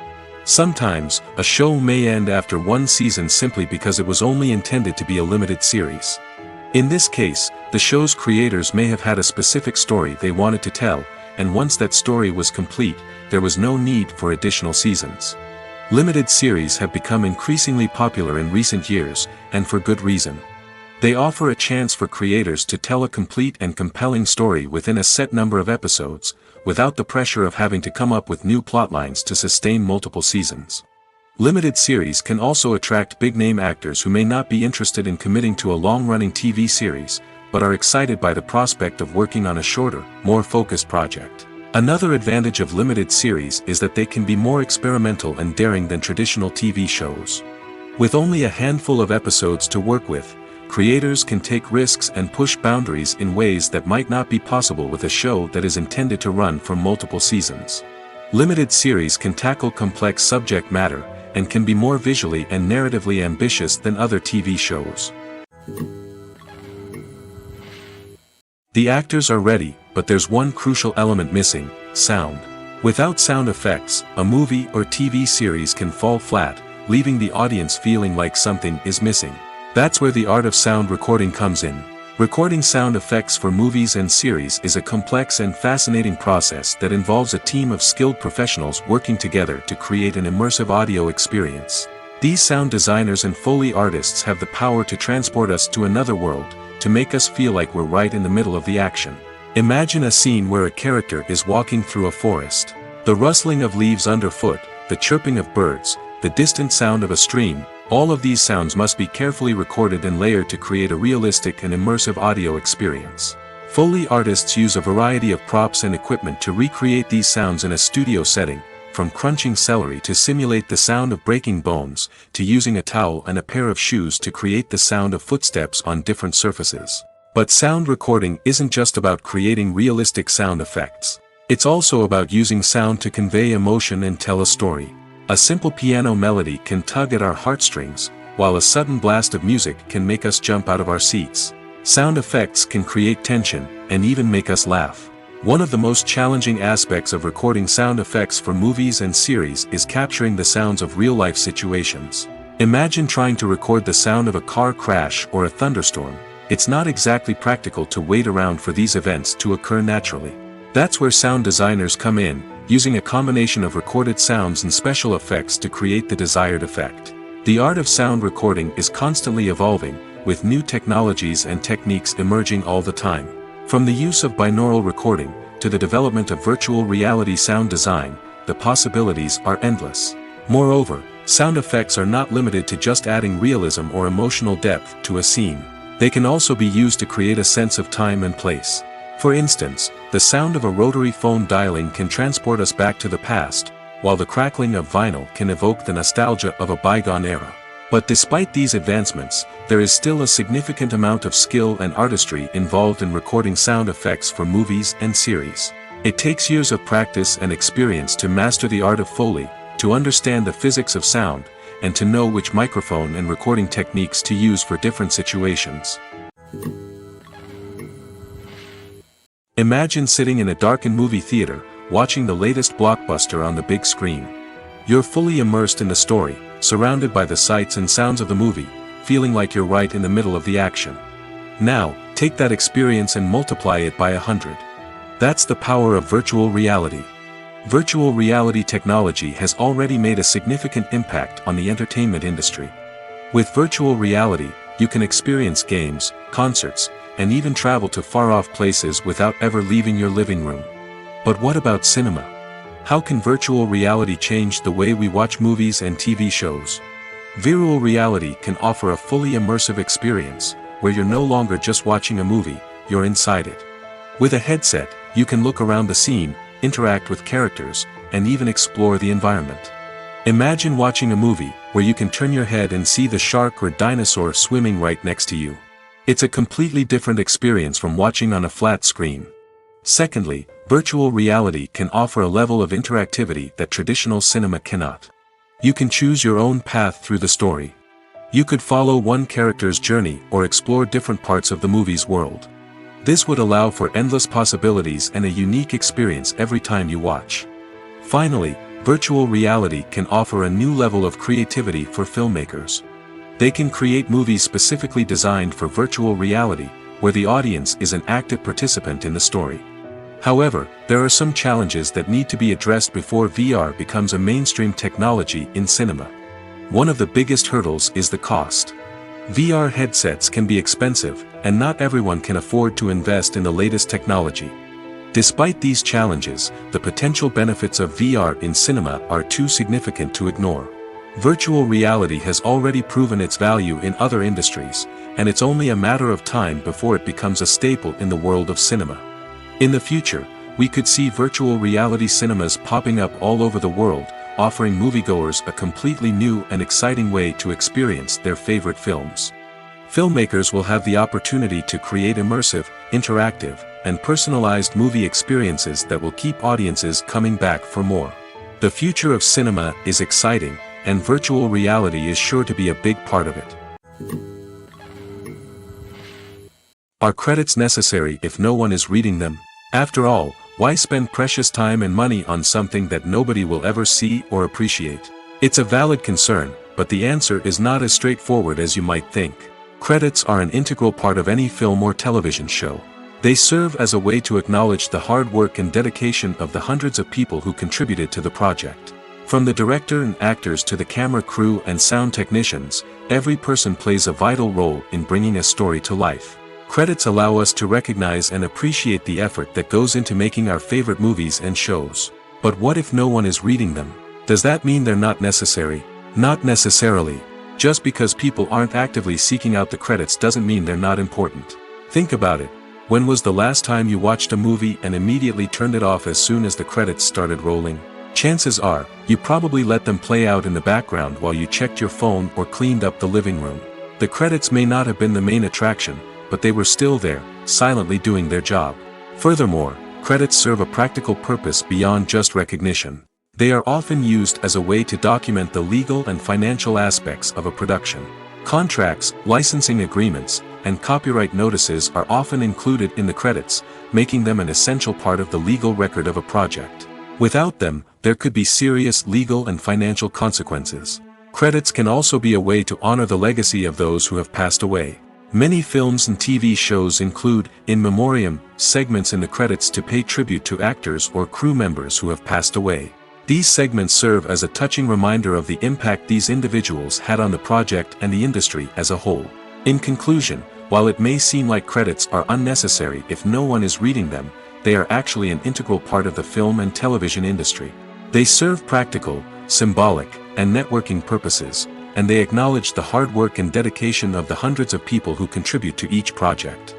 Sometimes, a show may end after one season simply because it was only intended to be a limited series. In this case, the show's creators may have had a specific story they wanted to tell, and once that story was complete, there was no need for additional seasons. Limited series have become increasingly popular in recent years, and for good reason. They offer a chance for creators to tell a complete and compelling story within a set number of episodes, without the pressure of having to come up with new plotlines to sustain multiple seasons. Limited series can also attract big-name actors who may not be interested in committing to a long-running TV series, but are excited by the prospect of working on a shorter, more focused project. Another advantage of limited series is that they can be more experimental and daring than traditional TV shows. With only a handful of episodes to work with, creators can take risks and push boundaries in ways that might not be possible with a show that is intended to run for multiple seasons. Limited series can tackle complex subject matter, and can be more visually and narratively ambitious than other TV shows. The actors are ready, but there's one crucial element missing: sound. Without sound effects, a movie or TV series can fall flat, leaving the audience feeling like something is missing. That's where the art of sound recording comes in. Recording sound effects for movies and series is a complex and fascinating process that involves a team of skilled professionals working together to create an immersive audio experience. These sound designers and Foley artists have the power to transport us to another world, to make us feel like we're right in the middle of the action. Imagine a scene where a character is walking through a forest. The rustling of leaves underfoot, the chirping of birds, the distant sound of a stream, all of these sounds must be carefully recorded and layered to create a realistic and immersive audio experience. Foley artists use a variety of props and equipment to recreate these sounds in a studio setting, from crunching celery to simulate the sound of breaking bones, to using a towel and a pair of shoes to create the sound of footsteps on different surfaces. But sound recording isn't just about creating realistic sound effects. It's also about using sound to convey emotion and tell a story. A simple piano melody can tug at our heartstrings, while a sudden blast of music can make us jump out of our seats. Sound effects can create tension, and even make us laugh. One of the most challenging aspects of recording sound effects for movies and series is capturing the sounds of real-life situations. Imagine trying to record the sound of a car crash or a thunderstorm. It's not exactly practical to wait around for these events to occur naturally. That's where sound designers come in, using a combination of recorded sounds and special effects to create the desired effect. The art of sound recording is constantly evolving, with new technologies and techniques emerging all the time. From the use of binaural recording, to the development of virtual reality sound design, the possibilities are endless. Moreover, sound effects are not limited to just adding realism or emotional depth to a scene. They can also be used to create a sense of time and place. For instance, the sound of a rotary phone dialing can transport us back to the past, while the crackling of vinyl can evoke the nostalgia of a bygone era. But despite these advancements, there is still a significant amount of skill and artistry involved in recording sound effects for movies and series. It takes years of practice and experience to master the art of Foley, to understand the physics of sound, and to know which microphone and recording techniques to use for different situations. Imagine sitting in a darkened movie theater, watching the latest blockbuster on the big screen. You're fully immersed in the story, surrounded by the sights and sounds of the movie, feeling like you're right in the middle of the action. Now, take that experience and multiply it by 100. That's the power of virtual reality. Virtual reality technology has already made a significant impact on the entertainment industry. With virtual reality, you can experience games, concerts, and even travel to far-off places without ever leaving your living room. But what about cinema? How can virtual reality change the way we watch movies and TV shows? Virtual reality can offer a fully immersive experience, where you're no longer just watching a movie, you're inside it. With a headset, you can look around the scene, interact with characters, and even explore the environment. Imagine watching a movie where you can turn your head and see the shark or dinosaur swimming right next to you. It's a completely different experience from watching on a flat screen. Secondly, virtual reality can offer a level of interactivity that traditional cinema cannot. You can choose your own path through the story. You could follow one character's journey or explore different parts of the movie's world. This would allow for endless possibilities and a unique experience every time you watch. Finally, virtual reality can offer a new level of creativity for filmmakers. They can create movies specifically designed for virtual reality, where the audience is an active participant in the story. However, there are some challenges that need to be addressed before VR becomes a mainstream technology in cinema. One of the biggest hurdles is the cost. VR headsets can be expensive, and not everyone can afford to invest in the latest technology. Despite these challenges, the potential benefits of VR in cinema are too significant to ignore. Virtual reality has already proven its value in other industries, and it's only a matter of time before it becomes a staple in the world of cinema. In the future, we could see virtual reality cinemas popping up all over the world, offering moviegoers a completely new and exciting way to experience their favorite films. Filmmakers will have the opportunity to create immersive, interactive, and personalized movie experiences that will keep audiences coming back for more. The future of cinema is exciting, and virtual reality is sure to be a big part of it. Are credits necessary if no one is reading them? After all, why spend precious time and money on something that nobody will ever see or appreciate? It's a valid concern, but the answer is not as straightforward as you might think. Credits are an integral part of any film or television show. They serve as a way to acknowledge the hard work and dedication of the hundreds of people who contributed to the project. From the director and actors to the camera crew and sound technicians, every person plays a vital role in bringing a story to life. Credits allow us to recognize and appreciate the effort that goes into making our favorite movies and shows. But what if no one is reading them? Does that mean they're not necessary? Not necessarily. Just because people aren't actively seeking out the credits doesn't mean they're not important. Think about it. When was the last time you watched a movie and immediately turned it off as soon as the credits started rolling? Chances are, you probably let them play out in the background while you checked your phone or cleaned up the living room. The credits may not have been the main attraction, but they were still there, silently doing their job. Furthermore, credits serve a practical purpose beyond just recognition. They are often used as a way to document the legal and financial aspects of a production. Contracts, licensing agreements, and copyright notices are often included in the credits, making them an essential part of the legal record of a project. Without them, there could be serious legal and financial consequences. Credits can also be a way to honor the legacy of those who have passed away. Many films and TV shows include, in memoriam, segments in the credits to pay tribute to actors or crew members who have passed away. These segments serve as a touching reminder of the impact these individuals had on the project and the industry as a whole. In conclusion, while it may seem like credits are unnecessary if no one is reading them, they are actually an integral part of the film and television industry. They serve practical, symbolic, and networking purposes, and they acknowledge the hard work and dedication of the hundreds of people who contribute to each project.